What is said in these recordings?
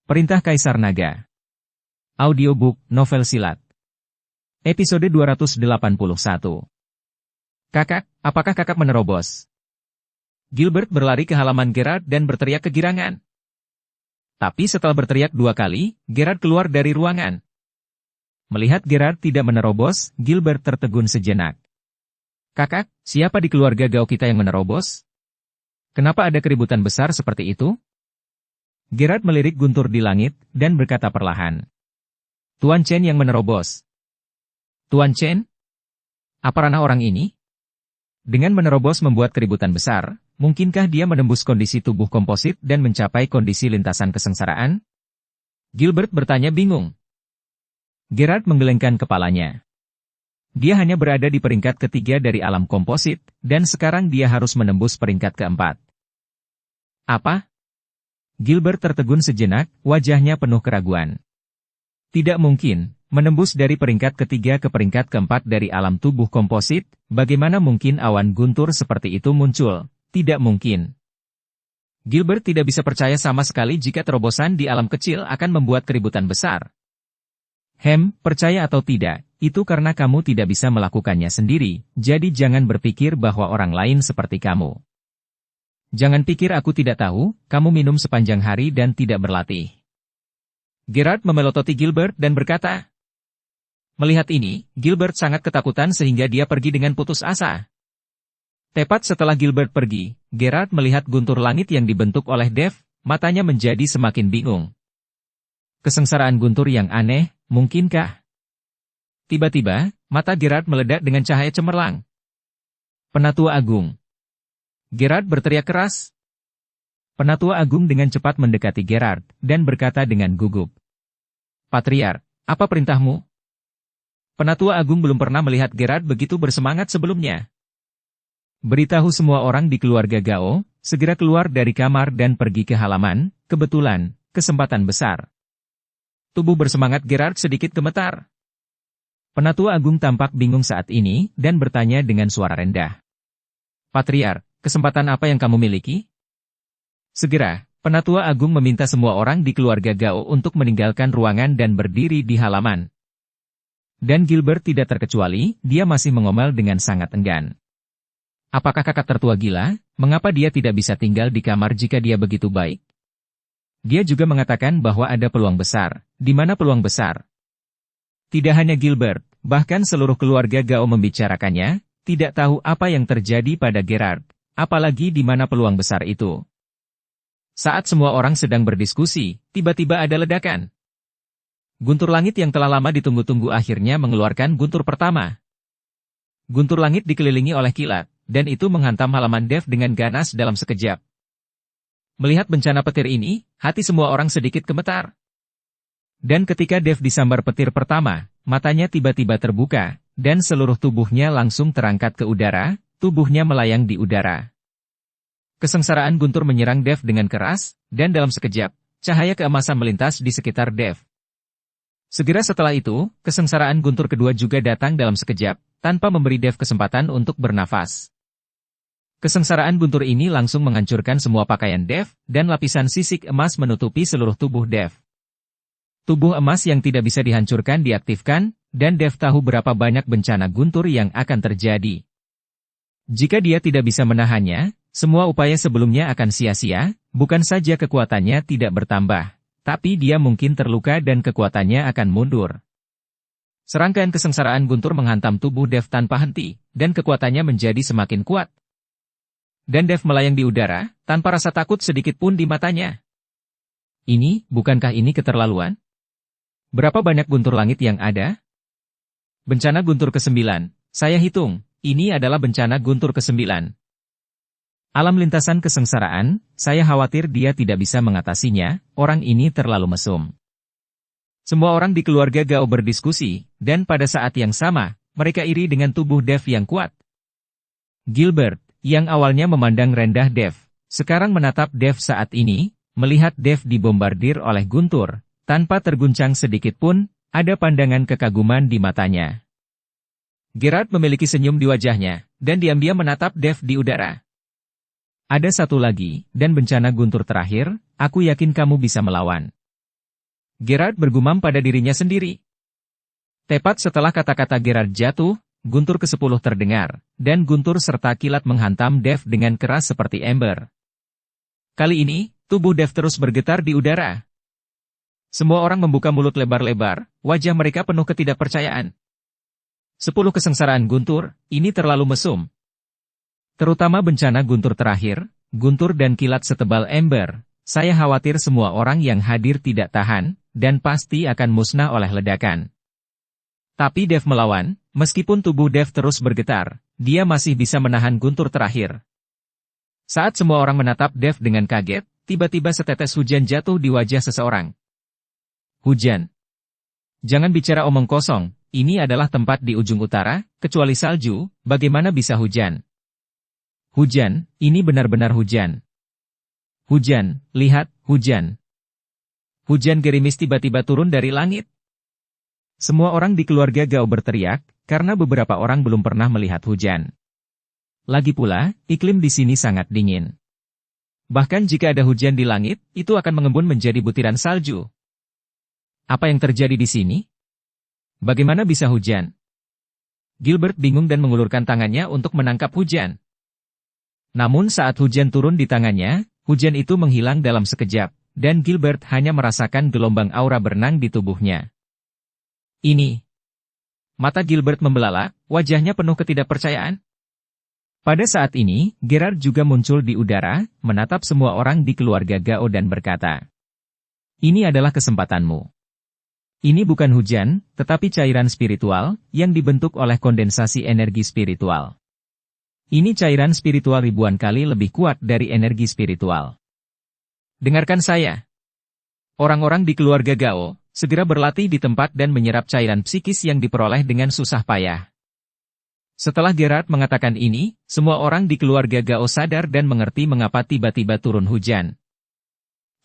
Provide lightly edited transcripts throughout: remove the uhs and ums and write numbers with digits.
Perintah Kaisar Naga. Audiobook Novel Silat. Episode 281. Kakak, apakah kakak menerobos? Gilbert berlari ke halaman Gerard dan berteriak kegirangan. Tapi setelah berteriak 2 kali, Gerard keluar dari ruangan. Melihat Gerard tidak menerobos, Gilbert tertegun sejenak. Kakak, siapa di keluarga Gao kita yang menerobos? Kenapa ada keributan besar seperti itu? Gerard melirik guntur di langit, dan berkata perlahan. Tuan Chen yang menerobos. Tuan Chen? Apa ranah orang ini? Dengan menerobos membuat keributan besar, mungkinkah dia menembus kondisi tubuh komposit dan mencapai kondisi lintasan kesengsaraan? Gilbert bertanya bingung. Gerard menggelengkan kepalanya. Dia hanya berada di peringkat ketiga dari alam komposit, dan sekarang dia harus menembus peringkat keempat. Apa? Gilbert tertegun sejenak, wajahnya penuh keraguan. Tidak mungkin, menembus dari peringkat ketiga ke peringkat keempat dari alam tubuh komposit, bagaimana mungkin awan guntur seperti itu muncul? Tidak mungkin. Gilbert tidak bisa percaya sama sekali jika terobosan di alam kecil akan membuat keributan besar. Percaya atau tidak, itu karena kamu tidak bisa melakukannya sendiri, jadi jangan berpikir bahwa orang lain seperti kamu. Jangan pikir aku tidak tahu, kamu minum sepanjang hari dan tidak berlatih. Gerard memelototi Gilbert dan berkata. Melihat ini, Gilbert sangat ketakutan sehingga dia pergi dengan putus asa. Tepat setelah Gilbert pergi, Gerard melihat guntur langit yang dibentuk oleh Dev, matanya menjadi semakin bingung. Kesengsaraan guntur yang aneh, mungkinkah? Tiba-tiba, mata Gerard meledak dengan cahaya cemerlang. Penatua Agung. Gerard berteriak keras. Penatua Agung dengan cepat mendekati Gerard, dan berkata dengan gugup. Patriark, apa perintahmu? Penatua Agung belum pernah melihat Gerard begitu bersemangat sebelumnya. Beritahu semua orang di keluarga Gao, segera keluar dari kamar dan pergi ke halaman, kebetulan, kesempatan besar. Tubuh bersemangat Gerard sedikit gemetar. Penatua Agung tampak bingung saat ini, dan bertanya dengan suara rendah. Patriark, kesempatan apa yang kamu miliki? Segera, Penatua Agung meminta semua orang di keluarga Gao untuk meninggalkan ruangan dan berdiri di halaman. Dan Gilbert tidak terkecuali, dia masih mengomel dengan sangat enggan. Apakah kakak tertua gila? Mengapa dia tidak bisa tinggal di kamar jika dia begitu baik? Dia juga mengatakan bahwa ada peluang besar. Di mana peluang besar? Tidak hanya Gilbert, bahkan seluruh keluarga Gao membicarakannya, tidak tahu apa yang terjadi pada Gerard, apalagi di mana peluang besar itu. Saat semua orang sedang berdiskusi, tiba-tiba ada ledakan. Guntur langit yang telah lama ditunggu-tunggu akhirnya mengeluarkan guntur pertama. Guntur langit dikelilingi oleh kilat, dan itu menghantam halaman Dev dengan ganas dalam sekejap. Melihat bencana petir ini, hati semua orang sedikit gemetar. Dan ketika Dev disambar petir pertama, matanya tiba-tiba terbuka, dan seluruh tubuhnya langsung terangkat ke udara, tubuhnya melayang di udara. Kesengsaraan guntur menyerang Dev dengan keras, dan dalam sekejap, cahaya keemasan melintas di sekitar Dev. Segera setelah itu, kesengsaraan guntur kedua juga datang dalam sekejap, tanpa memberi Dev kesempatan untuk bernafas. Kesengsaraan guntur ini langsung menghancurkan semua pakaian Dev, dan lapisan sisik emas menutupi seluruh tubuh Dev. Tubuh emas yang tidak bisa dihancurkan diaktifkan, dan Dev tahu berapa banyak bencana guntur yang akan terjadi. Jika dia tidak bisa menahannya, semua upaya sebelumnya akan sia-sia, bukan saja kekuatannya tidak bertambah, tapi dia mungkin terluka dan kekuatannya akan mundur. Serangkaian kesengsaraan guntur menghantam tubuh Dev tanpa henti, dan kekuatannya menjadi semakin kuat. Dan Dev melayang di udara, tanpa rasa takut sedikit pun di matanya. Bukankah ini keterlaluan? Berapa banyak guntur langit yang ada? Bencana guntur ke-9, saya hitung, ini adalah bencana guntur ke-9. Alam lintasan kesengsaraan, saya khawatir dia tidak bisa mengatasinya, orang ini terlalu mesum. Semua orang di keluarga Gao berdiskusi, dan pada saat yang sama, mereka iri dengan tubuh Dev yang kuat. Gilbert, yang awalnya memandang rendah Dev, sekarang menatap Dev saat ini, melihat Dev dibombardir oleh guntur, tanpa terguncang sedikit pun, ada pandangan kekaguman di matanya. Gerard memiliki senyum di wajahnya, dan diam-diam menatap Dev di udara. Ada satu lagi, dan bencana guntur terakhir, aku yakin kamu bisa melawan. Gerard bergumam pada dirinya sendiri. Tepat setelah kata-kata Gerard jatuh, guntur ke-10 terdengar, dan guntur serta kilat menghantam Dev dengan keras seperti ember. Kali ini, tubuh Dev terus bergetar di udara. Semua orang membuka mulut lebar-lebar, wajah mereka penuh ketidakpercayaan. 10 kesengsaraan guntur, ini terlalu mesum. Terutama bencana guntur terakhir, guntur dan kilat setebal ember. Saya khawatir semua orang yang hadir tidak tahan, dan pasti akan musnah oleh ledakan. Tapi Dev melawan, meskipun tubuh Dev terus bergetar, dia masih bisa menahan guntur terakhir. Saat semua orang menatap Dev dengan kaget, tiba-tiba setetes hujan jatuh di wajah seseorang. Hujan. Jangan bicara omong kosong, ini adalah tempat di ujung utara, kecuali salju, bagaimana bisa hujan? Hujan, ini benar-benar hujan. Hujan, lihat, hujan. Hujan gerimis tiba-tiba turun dari langit. Semua orang di keluarga Gao berteriak, karena beberapa orang belum pernah melihat hujan. Lagi pula, iklim di sini sangat dingin. Bahkan jika ada hujan di langit, itu akan mengembun menjadi butiran salju. Apa yang terjadi di sini? Bagaimana bisa hujan? Gilbert bingung dan mengulurkan tangannya untuk menangkap hujan. Namun saat hujan turun di tangannya, hujan itu menghilang dalam sekejap, dan Gilbert hanya merasakan gelombang aura berenang di tubuhnya. Ini. Mata Gilbert membelalak, wajahnya penuh ketidakpercayaan. Pada saat ini, Gerard juga muncul di udara, menatap semua orang di keluarga Gao dan berkata, "Ini adalah kesempatanmu. Ini bukan hujan, tetapi cairan spiritual, yang dibentuk oleh kondensasi energi spiritual. Ini cairan spiritual ribuan kali lebih kuat dari energi spiritual. Dengarkan saya. Orang-orang di keluarga Gao, segera berlatih di tempat dan menyerap cairan psikis yang diperoleh dengan susah payah." Setelah Gerard mengatakan ini, semua orang di keluarga Gao sadar dan mengerti mengapa tiba-tiba turun hujan.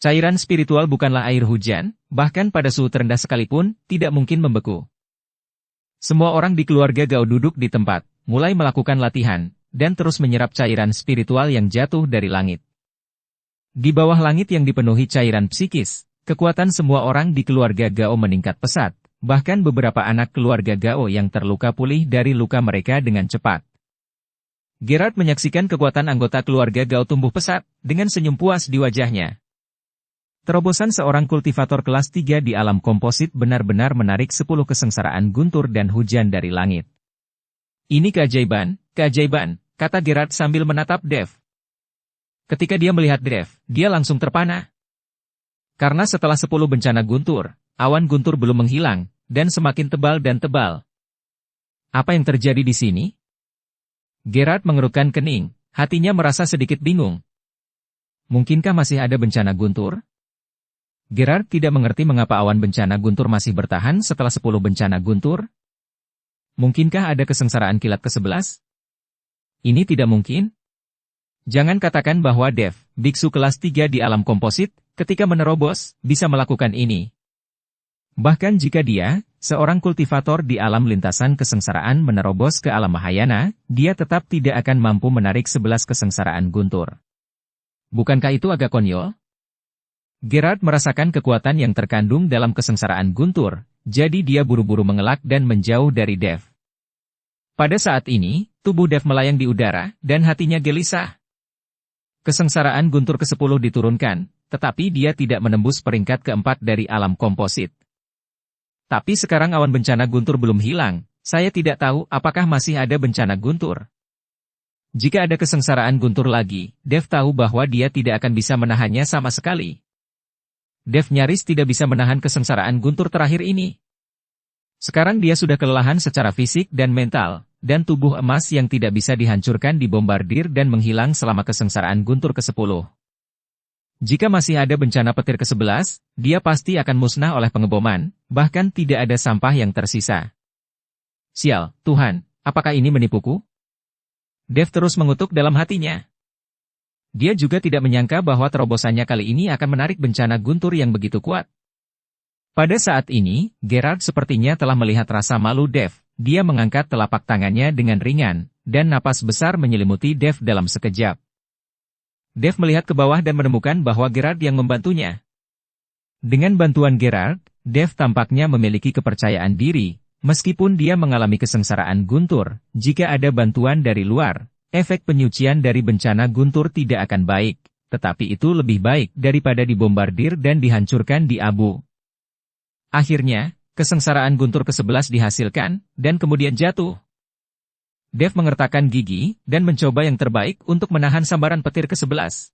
Cairan spiritual bukanlah air hujan, bahkan pada suhu terendah sekalipun, tidak mungkin membeku. Semua orang di keluarga Gao duduk di tempat, mulai melakukan latihan, dan terus menyerap cairan spiritual yang jatuh dari langit. Di bawah langit yang dipenuhi cairan psikis, kekuatan semua orang di keluarga Gao meningkat pesat, bahkan beberapa anak keluarga Gao yang terluka pulih dari luka mereka dengan cepat. Gerard menyaksikan kekuatan anggota keluarga Gao tumbuh pesat, dengan senyum puas di wajahnya. Terobosan seorang kultivator kelas 3 di alam komposit benar-benar menarik 10 kesengsaraan guntur dan hujan dari langit. Ini keajaiban, kata Gerard sambil menatap Dev. Ketika dia melihat Dev, dia langsung terpana. Karena setelah 10 bencana guntur, awan guntur belum menghilang, dan semakin tebal dan tebal. Apa yang terjadi di sini? Gerard mengerutkan kening, hatinya merasa sedikit bingung. Mungkinkah masih ada bencana guntur? Gerard tidak mengerti mengapa awan bencana guntur masih bertahan setelah 10 bencana guntur. Mungkinkah ada kesengsaraan kilat ke-11? Ini tidak mungkin. Jangan katakan bahwa Dev, biksu kelas 3 di alam komposit, ketika menerobos, bisa melakukan ini. Bahkan jika dia, seorang kultivator di alam lintasan kesengsaraan menerobos ke alam Mahayana, dia tetap tidak akan mampu menarik 11 kesengsaraan guntur. Bukankah itu agak konyol? Gerard merasakan kekuatan yang terkandung dalam kesengsaraan guntur, jadi dia buru-buru mengelak dan menjauh dari Dev. Pada saat ini, tubuh Dev melayang di udara, dan hatinya gelisah. Kesengsaraan guntur ke-10 diturunkan, tetapi dia tidak menembus peringkat keempat dari alam komposit. Tapi sekarang awan bencana guntur belum hilang, saya tidak tahu apakah masih ada bencana guntur. Jika ada kesengsaraan guntur lagi, Dev tahu bahwa dia tidak akan bisa menahannya sama sekali. Dev nyaris tidak bisa menahan kesengsaraan guntur terakhir ini. Sekarang dia sudah kelelahan secara fisik dan mental, dan tubuh emas yang tidak bisa dihancurkan dibombardir dan menghilang selama kesengsaraan guntur ke-10. Jika masih ada bencana petir ke-11, dia pasti akan musnah oleh pengeboman, bahkan tidak ada sampah yang tersisa. Sial, Tuhan, apakah ini menipuku? Dev terus mengutuk dalam hatinya. Dia juga tidak menyangka bahwa terobosannya kali ini akan menarik bencana guntur yang begitu kuat. Pada saat ini, Gerard sepertinya telah melihat rasa malu Dev. Dia mengangkat telapak tangannya dengan ringan, dan napas besar menyelimuti Dev dalam sekejap. Dev melihat ke bawah dan menemukan bahwa Gerard yang membantunya. Dengan bantuan Gerard, Dev tampaknya memiliki kepercayaan diri, meskipun dia mengalami kesengsaraan guntur. Jika ada bantuan dari luar, efek penyucian dari bencana guntur tidak akan baik, tetapi itu lebih baik daripada dibombardir dan dihancurkan di abu. Akhirnya, kesengsaraan guntur ke-11 dihasilkan, dan kemudian jatuh. Dev mengertakkan gigi, dan mencoba yang terbaik untuk menahan sambaran petir ke-11.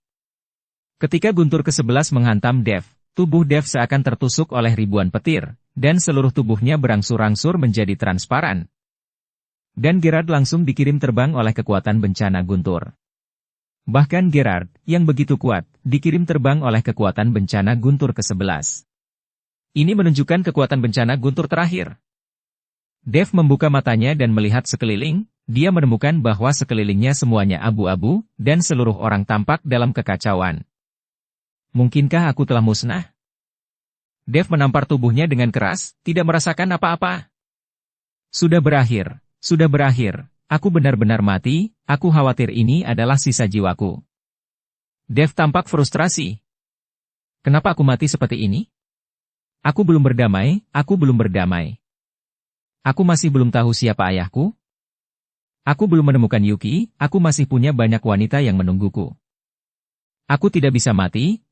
Ketika guntur ke-11 menghantam Dev, tubuh Dev seakan tertusuk oleh ribuan petir, dan seluruh tubuhnya berangsur-angsur menjadi transparan. Dan Gerard langsung dikirim terbang oleh kekuatan bencana guntur. Bahkan Gerard, yang begitu kuat, dikirim terbang oleh kekuatan bencana guntur ke-11. Ini menunjukkan kekuatan bencana guntur terakhir. Dev membuka matanya dan melihat sekeliling. Dia menemukan bahwa sekelilingnya semuanya abu-abu, dan seluruh orang tampak dalam kekacauan. Mungkinkah aku telah musnah? Dev menampar tubuhnya dengan keras, tidak merasakan apa-apa. Sudah berakhir, aku benar-benar mati, aku khawatir ini adalah sisa jiwaku. Dev tampak frustrasi. Kenapa aku mati seperti ini? Aku belum berdamai. Aku masih belum tahu siapa ayahku. Aku belum menemukan Yuki, aku masih punya banyak wanita yang menungguku. Aku tidak bisa mati.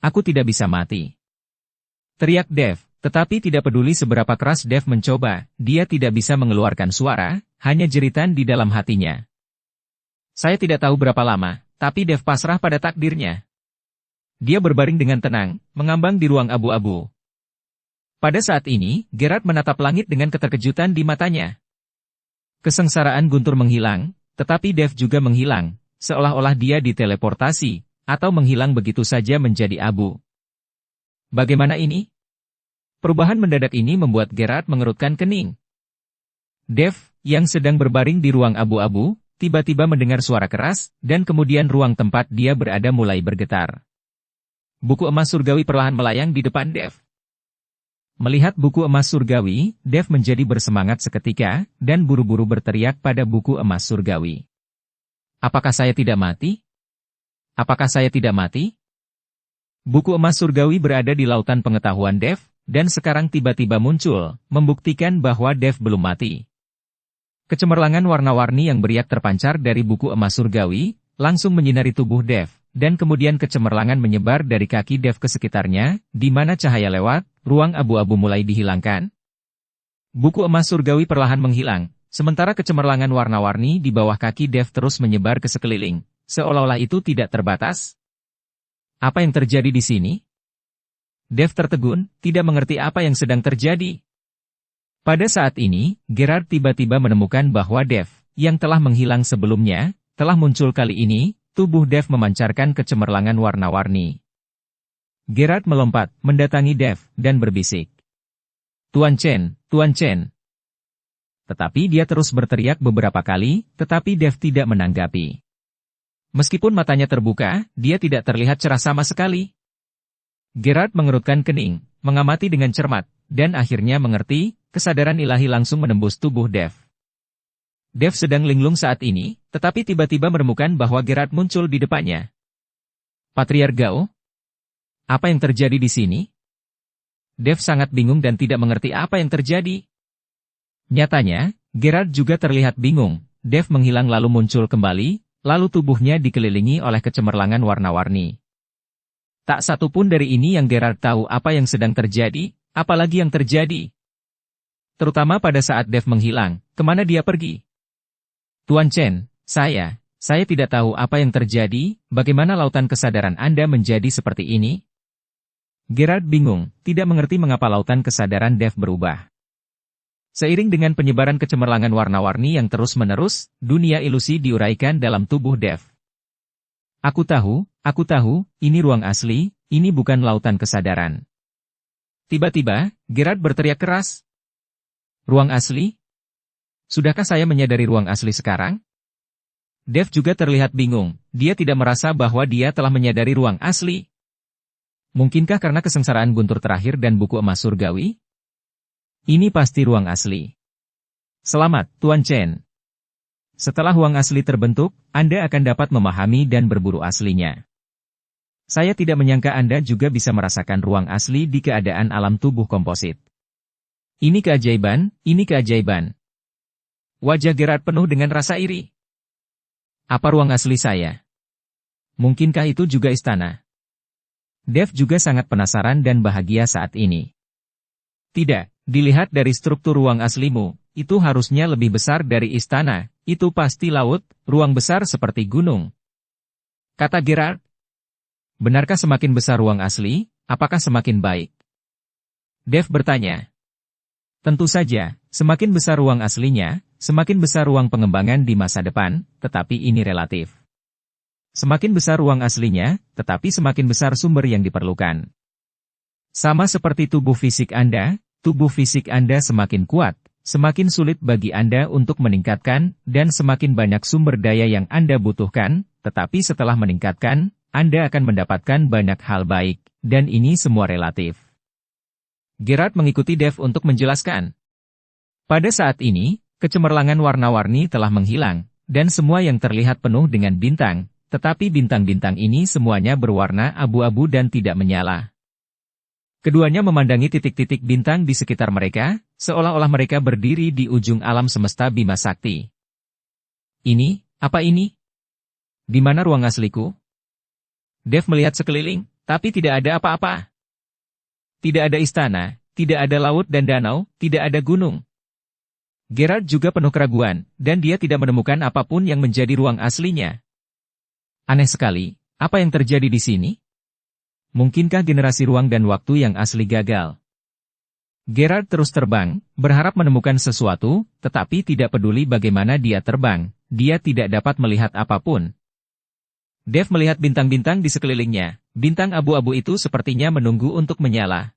Teriak Dev, tetapi tidak peduli seberapa keras Dev mencoba, dia tidak bisa mengeluarkan suara, hanya jeritan di dalam hatinya. Saya tidak tahu berapa lama, tapi Dev pasrah pada takdirnya. Dia berbaring dengan tenang, mengambang di ruang abu-abu. Pada saat ini, Gerard menatap langit dengan keterkejutan di matanya. Kesengsaraan guntur menghilang, tetapi Dev juga menghilang, seolah-olah dia diteleportasi, atau menghilang begitu saja menjadi abu. Bagaimana ini? Perubahan mendadak ini membuat Gerard mengerutkan kening. Dev, yang sedang berbaring di ruang abu-abu, tiba-tiba mendengar suara keras, dan kemudian ruang tempat dia berada mulai bergetar. Buku emas surgawi perlahan melayang di depan Dev. Melihat buku emas surgawi, Dev menjadi bersemangat seketika, dan buru-buru berteriak pada buku emas surgawi. Apakah saya tidak mati? Buku emas surgawi berada di lautan pengetahuan Dev, dan sekarang tiba-tiba muncul, membuktikan bahwa Dev belum mati. Kecemerlangan warna-warni yang beriak terpancar dari buku emas surgawi, langsung menyinari tubuh Dev, dan kemudian kecemerlangan menyebar dari kaki Dev ke sekitarnya, di mana cahaya lewat, ruang abu-abu mulai dihilangkan. Buku emas surgawi perlahan menghilang, sementara kecemerlangan warna-warni di bawah kaki Dev terus menyebar ke sekeliling, seolah-olah itu tidak terbatas. Apa yang terjadi di sini? Dev tertegun, tidak mengerti apa yang sedang terjadi. Pada saat ini, Gerard tiba-tiba menemukan bahwa Dev, yang telah menghilang sebelumnya, telah muncul kali ini. Tubuh Dev memancarkan kecemerlangan warna-warni. Gerard melompat, mendatangi Dev, dan berbisik. Tuan Chen. Tetapi dia terus berteriak beberapa kali, tetapi Dev tidak menanggapi. Meskipun matanya terbuka, dia tidak terlihat cerah sama sekali. Gerard mengerutkan kening, mengamati dengan cermat, dan akhirnya mengerti, kesadaran ilahi langsung menembus tubuh Dev. Dev sedang linglung saat ini, tetapi tiba-tiba menemukan bahwa Gerard muncul di depannya. Patriark Gao? Apa yang terjadi di sini? Dev sangat bingung dan tidak mengerti apa yang terjadi. Nyatanya, Gerard juga terlihat bingung. Dev menghilang lalu muncul kembali, lalu tubuhnya dikelilingi oleh kecemerlangan warna-warni. Tak satu pun dari ini yang Gerard tahu apa yang sedang terjadi, apalagi yang terjadi. Terutama pada saat Dev menghilang, kemana dia pergi? Tuan Chen, saya tidak tahu apa yang terjadi, bagaimana lautan kesadaran Anda menjadi seperti ini? Gerard bingung, tidak mengerti mengapa lautan kesadaran Dev berubah. Seiring dengan penyebaran kecemerlangan warna-warni yang terus-menerus, dunia ilusi diuraikan dalam tubuh Dev. Aku tahu, ini ruang asli, ini bukan lautan kesadaran. Tiba-tiba, Gerard berteriak keras. Ruang asli? Sudahkah saya menyadari ruang asli sekarang? Dev juga terlihat bingung, dia tidak merasa bahwa dia telah menyadari ruang asli. Mungkinkah karena kesengsaraan guntur terakhir dan buku emas surgawi? Ini pasti ruang asli. Selamat, Tuan Chen. Setelah ruang asli terbentuk, Anda akan dapat memahami dan berburu aslinya. Saya tidak menyangka Anda juga bisa merasakan ruang asli di keadaan alam tubuh komposit. Ini keajaiban, ini keajaiban. Wajah Gerard penuh dengan rasa iri. Apa ruang asli saya? Mungkinkah itu juga istana? Dev juga sangat penasaran dan bahagia saat ini. Tidak, dilihat dari struktur ruang aslimu, itu harusnya lebih besar dari istana, itu pasti laut, ruang besar seperti gunung. Kata Gerard. Benarkah semakin besar ruang asli, apakah semakin baik? Dev bertanya. Tentu saja, semakin besar ruang aslinya, semakin besar ruang pengembangan di masa depan, tetapi ini relatif. Semakin besar ruang aslinya, tetapi semakin besar sumber yang diperlukan. Sama seperti tubuh fisik Anda semakin kuat, semakin sulit bagi Anda untuk meningkatkan, dan semakin banyak sumber daya yang Anda butuhkan, tetapi setelah meningkatkan, Anda akan mendapatkan banyak hal baik, dan ini semua relatif. Gerard mengikuti Dev untuk menjelaskan. Pada saat ini, kecemerlangan warna-warni telah menghilang, dan semua yang terlihat penuh dengan bintang, tetapi bintang-bintang ini semuanya berwarna abu-abu dan tidak menyala. Keduanya memandangi titik-titik bintang di sekitar mereka, seolah-olah mereka berdiri di ujung alam semesta Bima Sakti. Ini, apa ini? Di mana ruang asliku? Dev melihat sekeliling, tapi tidak ada apa-apa. Tidak ada istana, tidak ada laut dan danau, tidak ada gunung. Gerard juga penuh keraguan, dan dia tidak menemukan apapun yang menjadi ruang aslinya. Aneh sekali, apa yang terjadi di sini? Mungkinkah generasi ruang dan waktu yang asli gagal? Gerard terus terbang, berharap menemukan sesuatu, tetapi tidak peduli bagaimana dia terbang, dia tidak dapat melihat apapun. Dev melihat bintang-bintang di sekelilingnya, bintang abu-abu itu sepertinya menunggu untuk menyala.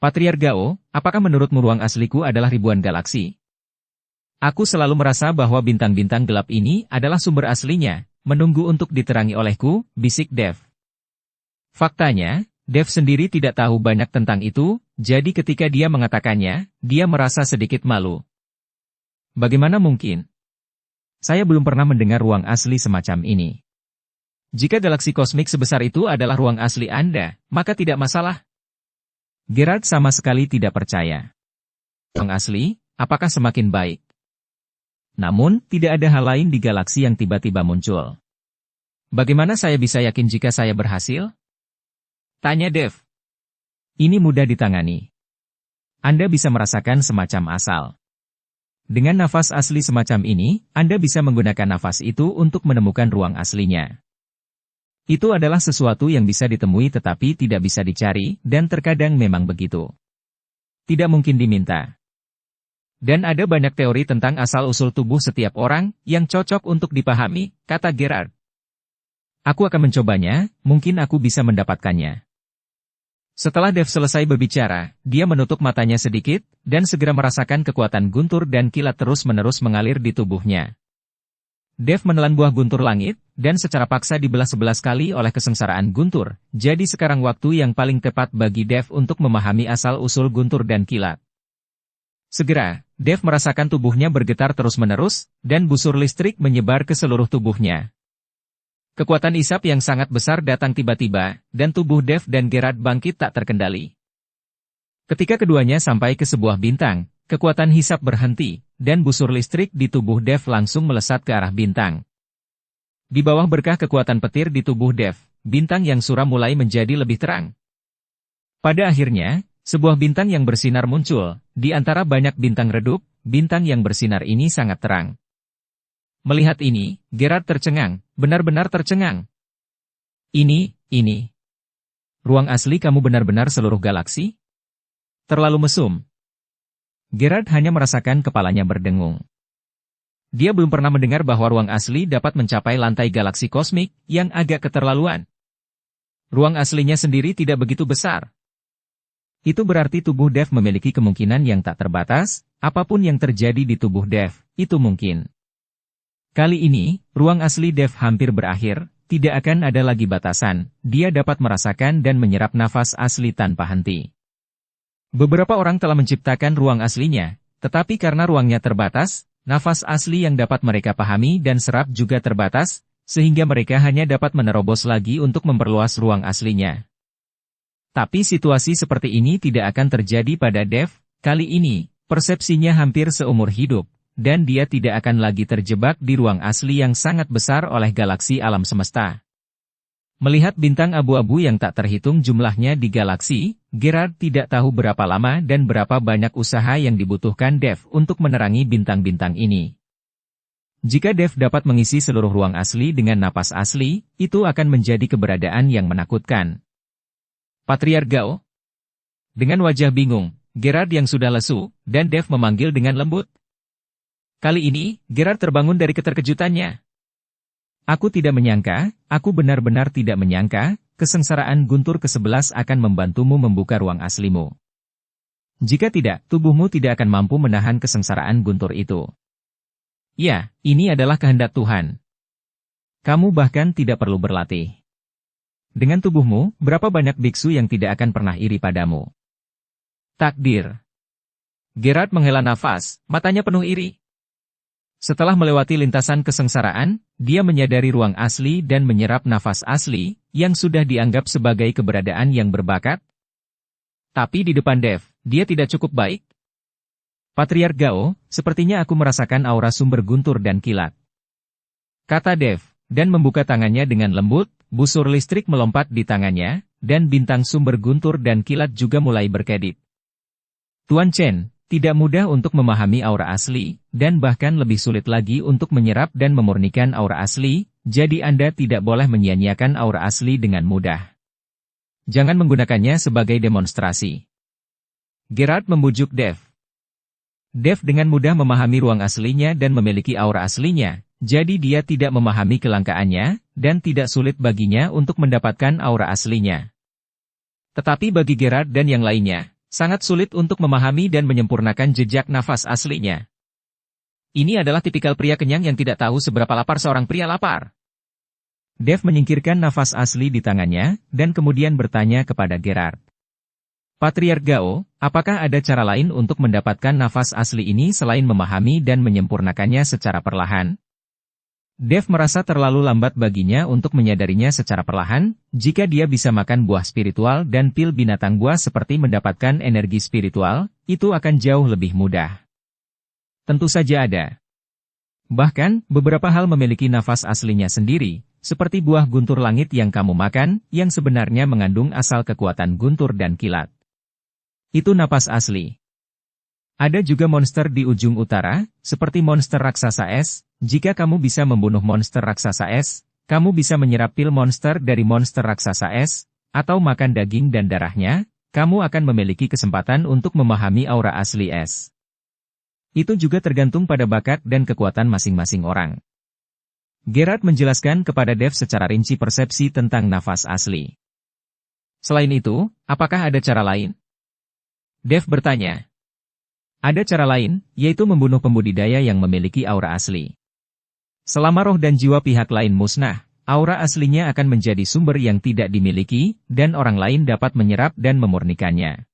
Patriark Gao, apakah menurutmu ruang asliku adalah ribuan galaksi? Aku selalu merasa bahwa bintang-bintang gelap ini adalah sumber aslinya, menunggu untuk diterangi olehku, bisik Dev. Faktanya, Dev sendiri tidak tahu banyak tentang itu, jadi ketika dia mengatakannya, dia merasa sedikit malu. Bagaimana mungkin? Saya belum pernah mendengar ruang asli semacam ini. Jika galaksi kosmik sebesar itu adalah ruang asli Anda, maka tidak masalah. Gerard sama sekali tidak percaya. Ruang asli, apakah semakin baik? Namun, tidak ada hal lain di galaksi yang tiba-tiba muncul. Bagaimana saya bisa yakin jika saya berhasil? Tanya Dev. Ini mudah ditangani. Anda bisa merasakan semacam asal. Dengan nafas asli semacam ini, Anda bisa menggunakan nafas itu untuk menemukan ruang aslinya. Itu adalah sesuatu yang bisa ditemui tetapi tidak bisa dicari, dan terkadang memang begitu. Tidak mungkin diminta. Dan ada banyak teori tentang asal-usul tubuh setiap orang, yang cocok untuk dipahami, kata Gerard. Aku akan mencobanya, mungkin aku bisa mendapatkannya. Setelah Dev selesai berbicara, dia menutup matanya sedikit, dan segera merasakan kekuatan guntur dan kilat terus-menerus mengalir di tubuhnya. Dev menelan buah guntur langit, dan secara paksa dibelah 11 kali oleh kesengsaraan guntur, jadi sekarang waktu yang paling tepat bagi Dev untuk memahami asal-usul guntur dan kilat. Segera, Dev merasakan tubuhnya bergetar terus-menerus, dan busur listrik menyebar ke seluruh tubuhnya. Kekuatan isap yang sangat besar datang tiba-tiba, dan tubuh Dev dan Gerard bangkit tak terkendali. Ketika keduanya sampai ke sebuah bintang, kekuatan hisap berhenti, dan busur listrik di tubuh Dev langsung melesat ke arah bintang. Di bawah berkah kekuatan petir di tubuh Dev, bintang yang suram mulai menjadi lebih terang. Pada akhirnya, sebuah bintang yang bersinar muncul, di antara banyak bintang redup, bintang yang bersinar ini sangat terang. Melihat ini, Gerard tercengang, benar-benar tercengang. Ini. Ruang asli kamu benar-benar seluruh galaksi? Terlalu mesum. Gerard hanya merasakan kepalanya berdengung. Dia belum pernah mendengar bahwa ruang asli dapat mencapai lantai galaksi kosmik, yang agak keterlaluan. Ruang aslinya sendiri tidak begitu besar. Itu berarti tubuh Dev memiliki kemungkinan yang tak terbatas, apapun yang terjadi di tubuh Dev, itu mungkin. Kali ini, ruang asli Dev hampir berakhir, tidak akan ada lagi batasan, dia dapat merasakan dan menyerap nafas asli tanpa henti. Beberapa orang telah menciptakan ruang aslinya, tetapi karena ruangnya terbatas, nafas asli yang dapat mereka pahami dan serap juga terbatas, sehingga mereka hanya dapat menerobos lagi untuk memperluas ruang aslinya. Tapi situasi seperti ini tidak akan terjadi pada Dev. Kali ini, persepsinya hampir seumur hidup, dan dia tidak akan lagi terjebak di ruang asli yang sangat besar oleh galaksi alam semesta. Melihat bintang abu-abu yang tak terhitung jumlahnya di galaksi, Gerard tidak tahu berapa lama dan berapa banyak usaha yang dibutuhkan Dev untuk menerangi bintang-bintang ini. Jika Dev dapat mengisi seluruh ruang asli dengan napas asli, itu akan menjadi keberadaan yang menakutkan. Patriark Gao. Dengan wajah bingung, Gerard yang sudah lesu, dan Dev memanggil dengan lembut. Kali ini, Gerard terbangun dari keterkejutannya. Aku tidak menyangka, aku benar-benar tidak menyangka, kesengsaraan guntur ke-11 akan membantumu membuka ruang aslimu. Jika tidak, tubuhmu tidak akan mampu menahan kesengsaraan guntur itu. Ya, ini adalah kehendak Tuhan. Kamu bahkan tidak perlu berlatih. Dengan tubuhmu, berapa banyak biksu yang tidak akan pernah iri padamu. Takdir. Gerard menghela nafas, matanya penuh iri. Setelah melewati lintasan kesengsaraan, dia menyadari ruang asli dan menyerap nafas asli, yang sudah dianggap sebagai keberadaan yang berbakat. Tapi di depan Dev, dia tidak cukup baik. Patriark Gao, sepertinya aku merasakan aura sumber guntur dan kilat. Kata Dev, dan membuka tangannya dengan lembut, busur listrik melompat di tangannya, dan bintang sumber guntur dan kilat juga mulai berkedip. Tuan Chen, tidak mudah untuk memahami aura asli, dan bahkan lebih sulit lagi untuk menyerap dan memurnikan aura asli, jadi Anda tidak boleh menyia-nyiakan aura asli dengan mudah. Jangan menggunakannya sebagai demonstrasi. Gerard membujuk Dev. Dev dengan mudah memahami ruang aslinya dan memiliki aura aslinya, jadi dia tidak memahami kelangkaannya, dan tidak sulit baginya untuk mendapatkan aura aslinya. Tetapi bagi Gerard dan yang lainnya, sangat sulit untuk memahami dan menyempurnakan jejak nafas aslinya. Ini adalah tipikal pria kenyang yang tidak tahu seberapa lapar seorang pria lapar. Dev menyingkirkan nafas asli di tangannya, dan kemudian bertanya kepada Gerard. Patriark Gao, apakah ada cara lain untuk mendapatkan nafas asli ini selain memahami dan menyempurnakannya secara perlahan? Dev merasa terlalu lambat baginya untuk menyadarinya secara perlahan, jika dia bisa makan buah spiritual dan pil binatang buah seperti mendapatkan energi spiritual, itu akan jauh lebih mudah. Tentu saja ada. Bahkan, beberapa hal memiliki nafas aslinya sendiri, seperti buah guntur langit yang kamu makan, yang sebenarnya mengandung asal kekuatan guntur dan kilat. Itu napas asli. Ada juga monster di ujung utara, seperti monster raksasa es. Jika kamu bisa membunuh monster raksasa es, kamu bisa menyerap pil monster dari monster raksasa es, atau makan daging dan darahnya, kamu akan memiliki kesempatan untuk memahami aura asli es. Itu juga tergantung pada bakat dan kekuatan masing-masing orang. Gerard menjelaskan kepada Dev secara rinci persepsi tentang nafas asli. Selain itu, apakah ada cara lain? Dev bertanya. Ada cara lain, yaitu membunuh pembudidaya yang memiliki aura asli. Selama roh dan jiwa pihak lain musnah, aura aslinya akan menjadi sumber yang tidak dimiliki, dan orang lain dapat menyerap dan memurnikannya.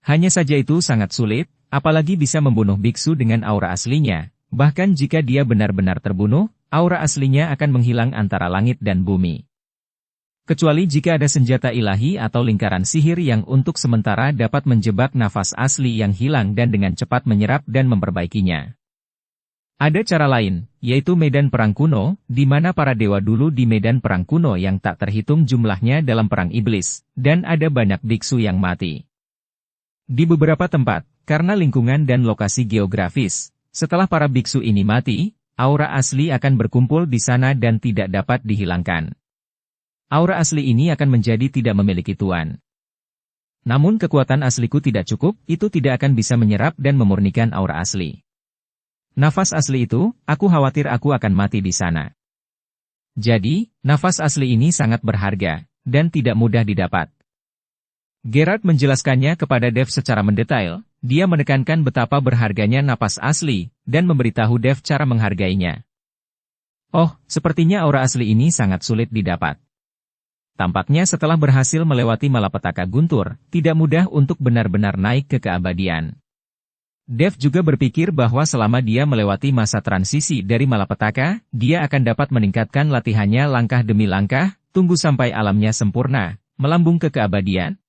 Hanya saja itu sangat sulit, apalagi bisa membunuh biksu dengan aura aslinya, bahkan jika dia benar-benar terbunuh, aura aslinya akan menghilang antara langit dan bumi. Kecuali jika ada senjata ilahi atau lingkaran sihir yang untuk sementara dapat menjebak nafas asli yang hilang dan dengan cepat menyerap dan memperbaikinya. Ada cara lain, yaitu medan perang kuno, di mana para dewa dulu di medan perang kuno yang tak terhitung jumlahnya dalam perang iblis, dan ada banyak biksu yang mati. Di beberapa tempat, karena lingkungan dan lokasi geografis, setelah para biksu ini mati, aura asli akan berkumpul di sana dan tidak dapat dihilangkan. Aura asli ini akan menjadi tidak memiliki tuan. Namun kekuatan asliku tidak cukup, itu tidak akan bisa menyerap dan memurnikan aura asli. Nafas asli itu, aku khawatir aku akan mati di sana. Jadi, nafas asli ini sangat berharga, dan tidak mudah didapat. Gerard menjelaskannya kepada Dev secara mendetail, dia menekankan betapa berharganya napas asli, dan memberitahu Dev cara menghargainya. Oh, sepertinya aura asli ini sangat sulit didapat. Tampaknya setelah berhasil melewati malapetaka guntur, tidak mudah untuk benar-benar naik ke keabadian. Dev juga berpikir bahwa selama dia melewati masa transisi dari malapetaka, dia akan dapat meningkatkan latihannya langkah demi langkah, tunggu sampai alamnya sempurna, melambung ke keabadian.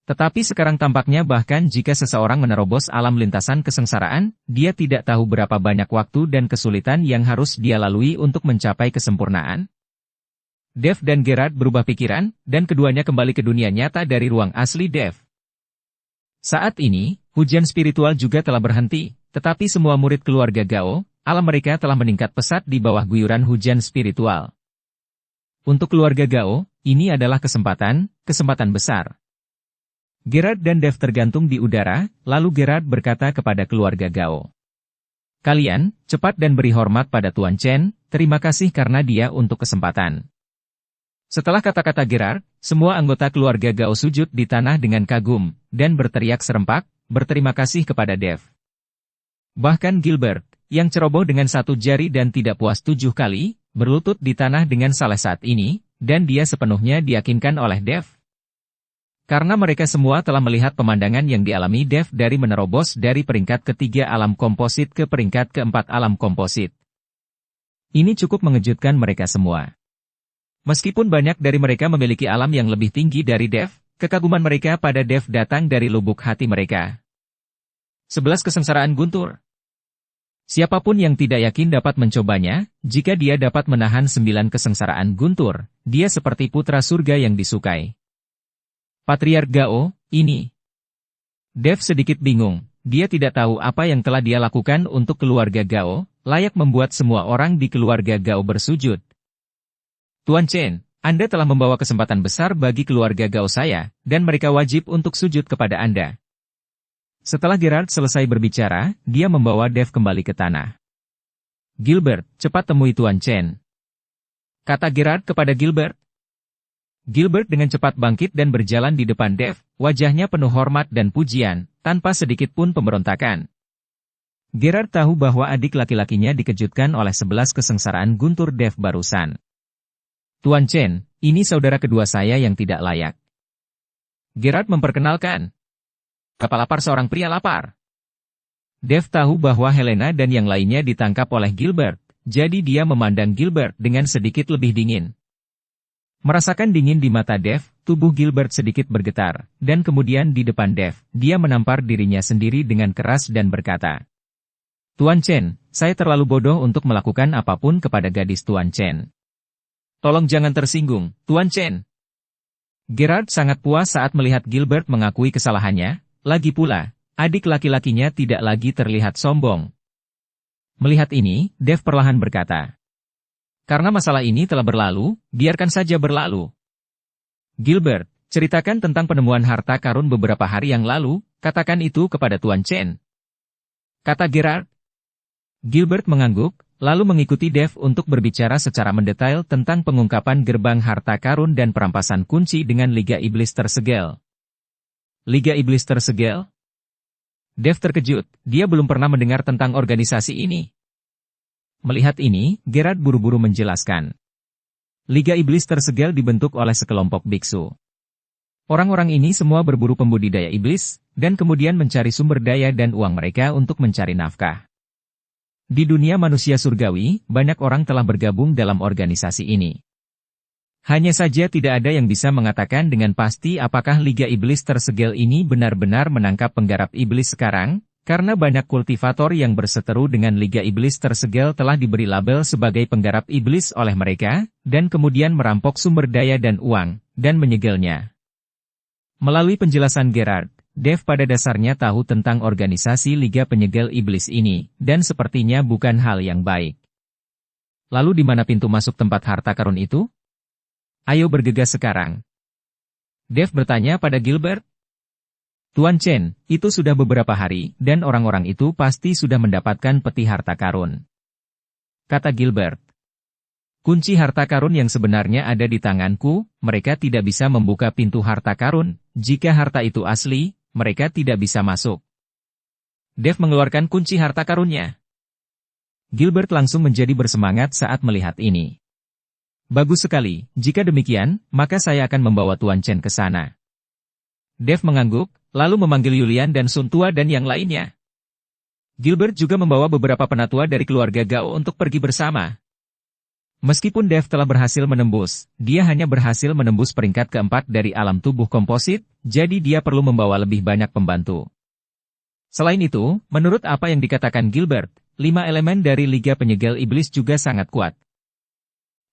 Tetapi sekarang tampaknya bahkan jika seseorang menerobos alam lintasan kesengsaraan, dia tidak tahu berapa banyak waktu dan kesulitan yang harus dia lalui untuk mencapai kesempurnaan. Dev dan Gerard berubah pikiran, dan keduanya kembali ke dunia nyata dari ruang asli Dev. Saat ini, hujan spiritual juga telah berhenti, tetapi semua murid keluarga Gao, alam mereka telah meningkat pesat di bawah guyuran hujan spiritual. Untuk keluarga Gao, ini adalah kesempatan besar. Gerard dan Dev tergantung di udara, lalu Gerard berkata kepada keluarga Gao. Kalian, cepat dan beri hormat pada Tuan Chen, terima kasih karena dia untuk kesempatan. Setelah kata-kata Gerard, semua anggota keluarga Gao sujud di tanah dengan kagum, dan berteriak serempak, berterima kasih kepada Dev. Bahkan Gilbert, yang ceroboh dengan satu jari dan tidak puas 7 kali, berlutut di tanah dengan saleh saat ini, dan dia sepenuhnya diyakinkan oleh Dev. Karena mereka semua telah melihat pemandangan yang dialami Dev dari menerobos dari peringkat ketiga alam komposit ke peringkat keempat alam komposit. Ini cukup mengejutkan mereka semua. Meskipun banyak dari mereka memiliki alam yang lebih tinggi dari Dev, kekaguman mereka pada Dev datang dari lubuk hati mereka. 11 kesengsaraan guntur. Siapapun yang tidak yakin dapat mencobanya, jika dia dapat menahan 9 kesengsaraan guntur, dia seperti putra surga yang disukai. Patriark Gao, ini. Dev sedikit bingung, dia tidak tahu apa yang telah dia lakukan untuk keluarga Gao, layak membuat semua orang di keluarga Gao bersujud. Tuan Chen, Anda telah membawa kesempatan besar bagi keluarga Gao saya, dan mereka wajib untuk sujud kepada Anda. Setelah Gerard selesai berbicara, dia membawa Dev kembali ke tanah. Gilbert, cepat temui Tuan Chen. Kata Gerard kepada Gilbert. Gilbert dengan cepat bangkit dan berjalan di depan Dev, wajahnya penuh hormat dan pujian, tanpa sedikit pun pemberontakan. Gerard tahu bahwa adik laki-lakinya dikejutkan oleh 11 kesengsaraan guntur Dev barusan. Tuan Chen, ini saudara kedua saya yang tidak layak. Gerard memperkenalkan. Apa lapar seorang pria lapar? Dev tahu bahwa Helena dan yang lainnya ditangkap oleh Gilbert, jadi dia memandang Gilbert dengan sedikit lebih dingin. Merasakan dingin di mata Dev, tubuh Gilbert sedikit bergetar, dan kemudian di depan Dev, dia menampar dirinya sendiri dengan keras dan berkata, Tuan Chen, saya terlalu bodoh untuk melakukan apapun kepada gadis Tuan Chen. Tolong jangan tersinggung, Tuan Chen. Gerard sangat puas saat melihat Gilbert mengakui kesalahannya, lagi pula, adik laki-lakinya tidak lagi terlihat sombong. Melihat ini, Dev perlahan berkata, karena masalah ini telah berlalu, biarkan saja berlalu. Gilbert, ceritakan tentang penemuan harta karun beberapa hari yang lalu, katakan itu kepada Tuan Chen. Kata Gerard. Gilbert mengangguk, lalu mengikuti Dev untuk berbicara secara mendetail tentang pengungkapan gerbang harta karun dan perampasan kunci dengan Liga Iblis Tersegel. Liga Iblis Tersegel? Dev terkejut, dia belum pernah mendengar tentang organisasi ini. Melihat ini, Gerard buru-buru menjelaskan. Liga Iblis Tersegel dibentuk oleh sekelompok biksu. Orang-orang ini semua berburu pembudidaya iblis, dan kemudian mencari sumber daya dan uang mereka untuk mencari nafkah. Di dunia manusia surgawi, banyak orang telah bergabung dalam organisasi ini. Hanya saja tidak ada yang bisa mengatakan dengan pasti apakah Liga Iblis Tersegel ini benar-benar menangkap penggarap iblis sekarang, karena banyak kultivator yang berseteru dengan Liga Iblis Tersegel telah diberi label sebagai penggarap iblis oleh mereka, dan kemudian merampok sumber daya dan uang, dan menyegelnya. Melalui penjelasan Gerard, Dev pada dasarnya tahu tentang organisasi Liga Penyegel Iblis ini, dan sepertinya bukan hal yang baik. Lalu di mana pintu masuk tempat harta karun itu? Ayo bergegas sekarang. Dev bertanya pada Gilbert. Tuan Chen, itu sudah beberapa hari, dan orang-orang itu pasti sudah mendapatkan peti harta karun. Kata Gilbert. Kunci harta karun yang sebenarnya ada di tanganku, mereka tidak bisa membuka pintu harta karun, jika harta itu asli, mereka tidak bisa masuk. Dev mengeluarkan kunci harta karunnya. Gilbert langsung menjadi bersemangat saat melihat ini. Bagus sekali, jika demikian, maka saya akan membawa Tuan Chen ke sana. Dev mengangguk, lalu memanggil Yulian dan Sun Tua dan yang lainnya. Gilbert juga membawa beberapa penatua dari keluarga Gao untuk pergi bersama. Meskipun Dave telah berhasil menembus, dia hanya berhasil menembus peringkat keempat dari alam tubuh komposit, jadi dia perlu membawa lebih banyak pembantu. Selain itu, menurut apa yang dikatakan Gilbert, 5 elemen dari Liga Penyegel Iblis juga sangat kuat.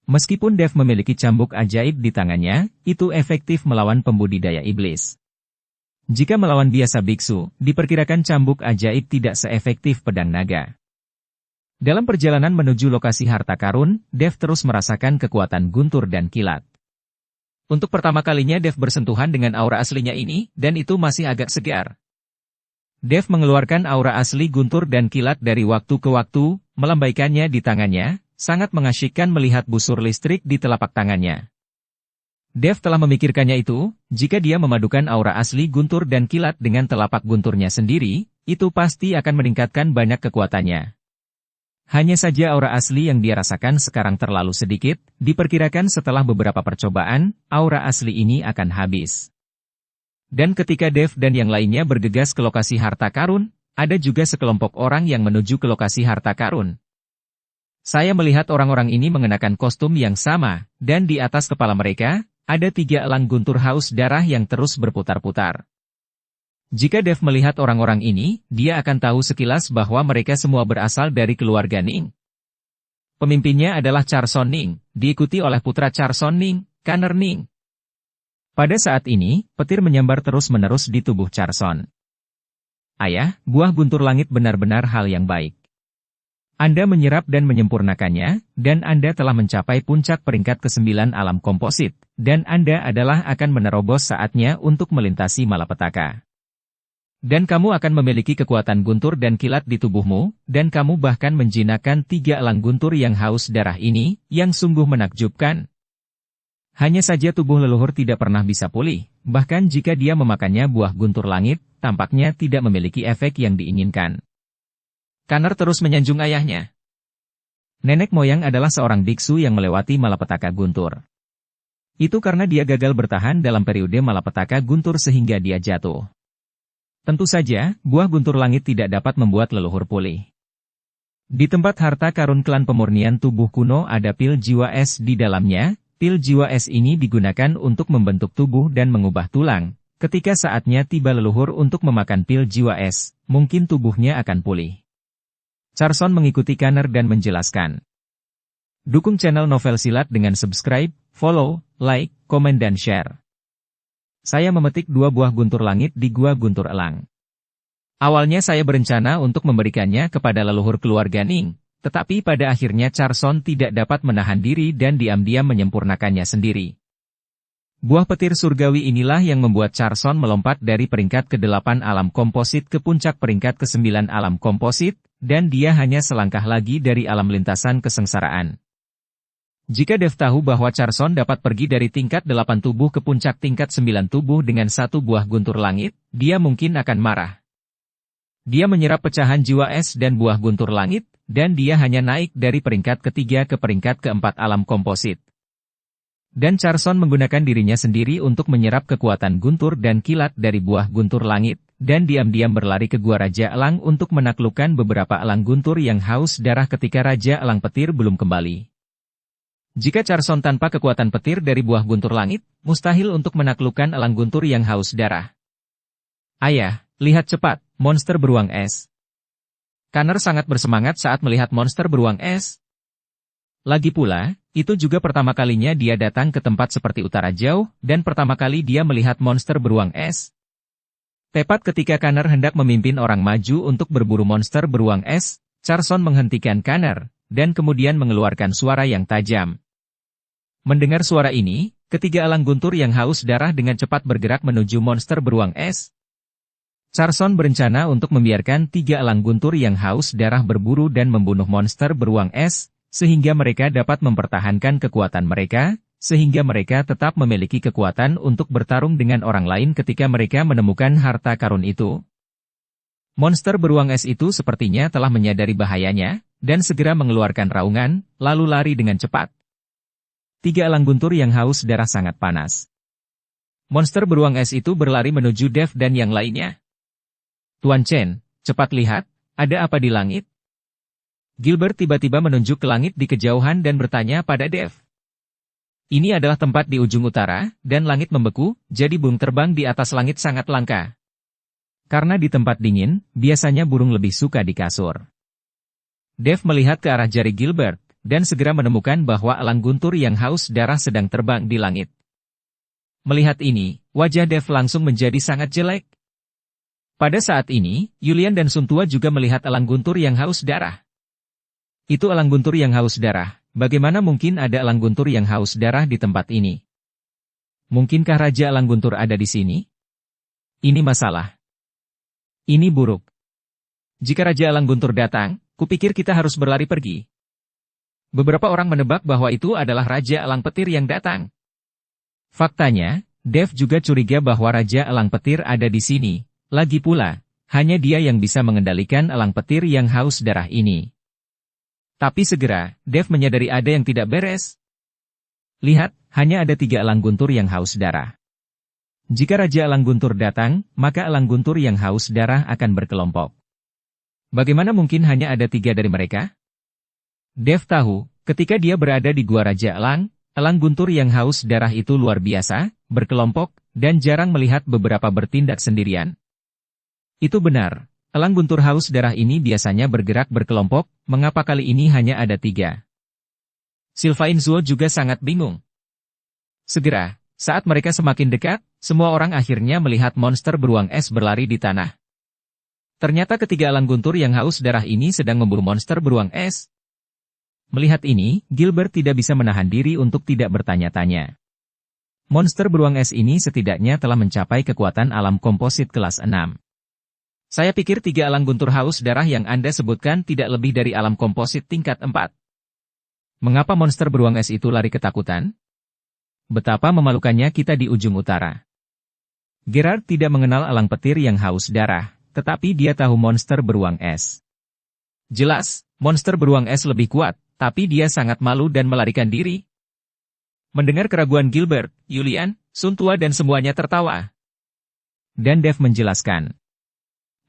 Meskipun Dave memiliki cambuk ajaib di tangannya, itu efektif melawan pembudidaya iblis. Jika melawan biasa biksu, diperkirakan cambuk ajaib tidak seefektif pedang naga. Dalam perjalanan menuju lokasi harta karun, Dave terus merasakan kekuatan guntur dan kilat. Untuk pertama kalinya Dave bersentuhan dengan aura aslinya ini, dan itu masih agak segar. Dave mengeluarkan aura asli guntur dan kilat dari waktu ke waktu, melambaikannya di tangannya, sangat mengasyikkan melihat busur listrik di telapak tangannya. Dave telah memikirkannya itu, jika dia memadukan aura asli guntur dan kilat dengan telapak gunturnya sendiri, itu pasti akan meningkatkan banyak kekuatannya. Hanya saja aura asli yang dia rasakan sekarang terlalu sedikit, diperkirakan setelah beberapa percobaan, aura asli ini akan habis. Dan ketika Dave dan yang lainnya bergegas ke lokasi harta karun, ada juga sekelompok orang yang menuju ke lokasi harta karun. Saya melihat orang-orang ini mengenakan kostum yang sama, dan di atas kepala mereka, ada 3 elang guntur haus darah yang terus berputar-putar. Jika Dave melihat orang-orang ini, dia akan tahu sekilas bahwa mereka semua berasal dari keluarga Ning. Pemimpinnya adalah Charson Ning, diikuti oleh putra Charson Ning, Kanner Ning. Pada saat ini, petir menyambar terus-menerus di tubuh Charson. Ayah, buah guntur langit benar-benar hal yang baik. Anda menyerap dan menyempurnakannya, dan Anda telah mencapai puncak peringkat ke-9 alam komposit, dan Anda adalah akan menerobos saatnya untuk melintasi malapetaka. Dan kamu akan memiliki kekuatan guntur dan kilat di tubuhmu, dan kamu bahkan menjinakkan 3 elang guntur yang haus darah ini, yang sungguh menakjubkan. Hanya saja tubuh leluhur tidak pernah bisa pulih, bahkan jika dia memakannya buah guntur langit, tampaknya tidak memiliki efek yang diinginkan. Kanner terus menyanjung ayahnya. Nenek moyang adalah seorang biksu yang melewati malapetaka guntur. Itu karena dia gagal bertahan dalam periode malapetaka guntur sehingga dia jatuh. Tentu saja, buah guntur langit tidak dapat membuat leluhur pulih. Di tempat harta karun klan pemurnian tubuh kuno ada pil jiwa es di dalamnya. Pil jiwa es ini digunakan untuk membentuk tubuh dan mengubah tulang. Ketika saatnya tiba leluhur untuk memakan pil jiwa es, mungkin tubuhnya akan pulih. Charson mengikuti Kanner dan menjelaskan. Dukung channel Novel Silat dengan subscribe, follow, like, komen dan share. Saya memetik 2 buah guntur langit di Gua Guntur Elang. Awalnya saya berencana untuk memberikannya kepada leluhur keluarga Ning, tetapi pada akhirnya Charson tidak dapat menahan diri dan diam-diam menyempurnakannya sendiri. Buah petir surgawi inilah yang membuat Charson melompat dari peringkat ke-8 alam komposit ke puncak peringkat ke-9 alam komposit, dan dia hanya selangkah lagi dari alam lintasan kesengsaraan. Jika Dave tahu bahwa Charson dapat pergi dari tingkat 8 tubuh ke puncak tingkat 9 tubuh dengan 1 buah guntur langit, dia mungkin akan marah. Dia menyerap pecahan jiwa es dan buah guntur langit, dan dia hanya naik dari peringkat ketiga ke peringkat keempat alam komposit. Dan Charson menggunakan dirinya sendiri untuk menyerap kekuatan guntur dan kilat dari buah guntur langit, dan diam-diam berlari ke Gua Raja Elang untuk menaklukkan beberapa elang guntur yang haus darah ketika Raja Elang Petir belum kembali. Jika Charson tanpa kekuatan petir dari buah guntur langit, mustahil untuk menaklukkan elang guntur yang haus darah. Ayah, lihat cepat, monster beruang es. Kanner sangat bersemangat saat melihat monster beruang es. Lagi pula, itu juga pertama kalinya dia datang ke tempat seperti utara jauh, dan pertama kali dia melihat monster beruang es. Tepat ketika Kanner hendak memimpin orang maju untuk berburu monster beruang es, Charson menghentikan Kanner, dan kemudian mengeluarkan suara yang tajam. Mendengar suara ini, ketiga elang guntur yang haus darah dengan cepat bergerak menuju monster beruang es. Charson berencana untuk membiarkan 3 elang guntur yang haus darah berburu dan membunuh monster beruang es, sehingga mereka dapat mempertahankan kekuatan mereka, sehingga mereka tetap memiliki kekuatan untuk bertarung dengan orang lain ketika mereka menemukan harta karun itu. Monster beruang es itu sepertinya telah menyadari bahayanya, dan segera mengeluarkan raungan, lalu lari dengan cepat. 3 elang guntur yang haus darah sangat panas. Monster beruang es itu berlari menuju Dave dan yang lainnya. Tuan Chen, cepat lihat, Ada apa di langit? Gilbert tiba-tiba menunjuk ke langit di kejauhan dan bertanya pada Dev. Ini adalah tempat di ujung utara, dan langit membeku, jadi burung terbang di atas langit sangat langka. Karena di tempat dingin, biasanya burung lebih suka di kasur. Dev melihat ke arah jari Gilbert, dan segera menemukan bahwa elang guntur yang haus darah sedang terbang di langit. Melihat ini, wajah Dev langsung menjadi sangat jelek. Pada saat ini, Yulian dan Suntua juga melihat elang guntur yang haus darah. Itu elang guntur yang haus darah. Bagaimana mungkin ada elang guntur yang haus darah di tempat ini? Mungkinkah Raja Elang Guntur ada di sini? Ini masalah. Ini buruk. Jika Raja Elang Guntur datang, kupikir kita harus berlari pergi. Beberapa orang menebak bahwa itu adalah Raja Elang Petir yang datang. Faktanya, Dev juga curiga bahwa Raja Elang Petir ada di sini. Lagi pula, hanya dia yang bisa mengendalikan elang petir yang haus darah ini. Tapi segera, Dev menyadari ada yang tidak beres. Lihat, hanya ada 3 elang guntur yang haus darah. Jika Raja Elang Guntur datang, maka elang guntur yang haus darah akan berkelompok. Bagaimana mungkin hanya ada 3 dari mereka? Dev tahu, ketika dia berada di Gua Raja elang guntur yang haus darah itu luar biasa, berkelompok, dan jarang melihat beberapa bertindak sendirian. Itu benar. Elang guntur haus darah ini biasanya bergerak berkelompok, mengapa kali ini hanya ada 3? Sylvain Zuo juga sangat bingung. Segera, saat mereka semakin dekat, semua orang akhirnya melihat monster beruang es berlari di tanah. Ternyata ketiga elang guntur yang haus darah ini sedang memburu monster beruang es. Melihat ini, Gilbert tidak bisa menahan diri untuk tidak bertanya-tanya. Monster beruang es ini setidaknya telah mencapai kekuatan alam komposit kelas 6. Saya pikir 3 elang guntur haus darah yang Anda sebutkan tidak lebih dari alam komposit tingkat 4. Mengapa monster beruang es itu lari ketakutan? Betapa memalukannya kita di ujung utara. Gerard tidak mengenal elang petir yang haus darah, tetapi dia tahu monster beruang es. Jelas, monster beruang es lebih kuat, tapi dia sangat malu dan melarikan diri. Mendengar keraguan Gilbert, Yulian, Suntua dan semuanya tertawa. Dan Dev menjelaskan.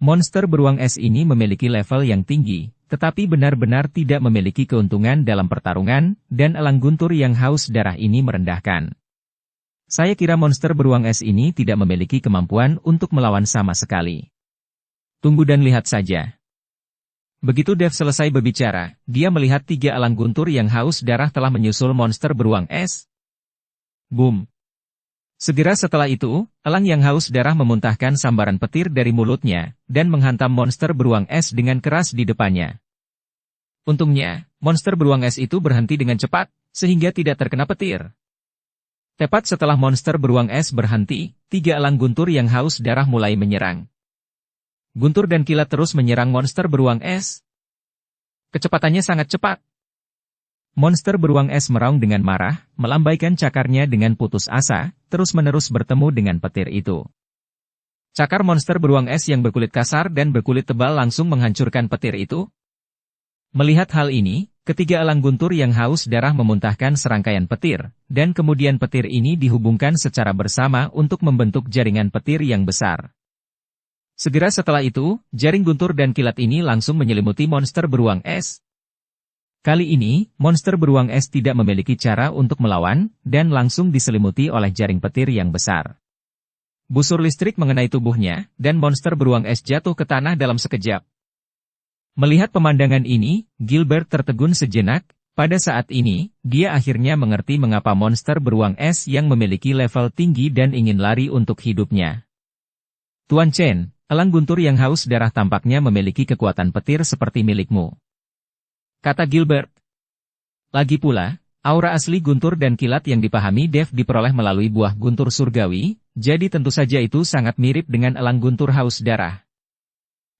Monster beruang es ini memiliki level yang tinggi, tetapi benar-benar tidak memiliki keuntungan dalam pertarungan, dan elang guntur yang haus darah ini merendahkan. Saya kira monster beruang es ini tidak memiliki kemampuan untuk melawan sama sekali. Tunggu dan lihat saja. Begitu Dev selesai berbicara, dia melihat 3 elang guntur yang haus darah telah menyusul monster beruang es. Boom! Segera setelah itu, elang yang haus darah memuntahkan sambaran petir dari mulutnya, dan menghantam monster beruang es dengan keras di depannya. Untungnya, monster beruang es itu berhenti dengan cepat, sehingga tidak terkena petir. Tepat setelah monster beruang es berhenti, 3 elang guntur yang haus darah mulai menyerang. Guntur dan kilat terus menyerang monster beruang es. Kecepatannya sangat cepat. Monster beruang es meraung dengan marah, melambaikan cakarnya dengan putus asa, terus-menerus bertemu dengan petir itu. Cakar monster beruang es yang berkulit kasar dan berkulit tebal langsung menghancurkan petir itu. Melihat hal ini, ketiga elang guntur yang haus darah memuntahkan serangkaian petir, dan kemudian petir ini dihubungkan secara bersama untuk membentuk jaringan petir yang besar. Segera setelah itu, jaring guntur dan kilat ini langsung menyelimuti monster beruang es. Kali ini, monster beruang es tidak memiliki cara untuk melawan, dan langsung diselimuti oleh jaring petir yang besar. Busur listrik mengenai tubuhnya, dan monster beruang es jatuh ke tanah dalam sekejap. Melihat pemandangan ini, Gilbert tertegun sejenak. Pada saat ini, dia akhirnya mengerti mengapa monster beruang es yang memiliki level tinggi dan ingin lari untuk hidupnya. Tuan Chen, elang guntur yang haus darah tampaknya memiliki kekuatan petir seperti milikmu, kata Gilbert. Lagi pula, aura asli guntur dan kilat yang dipahami Dev diperoleh melalui buah guntur surgawi, jadi tentu saja itu sangat mirip dengan elang guntur haus darah.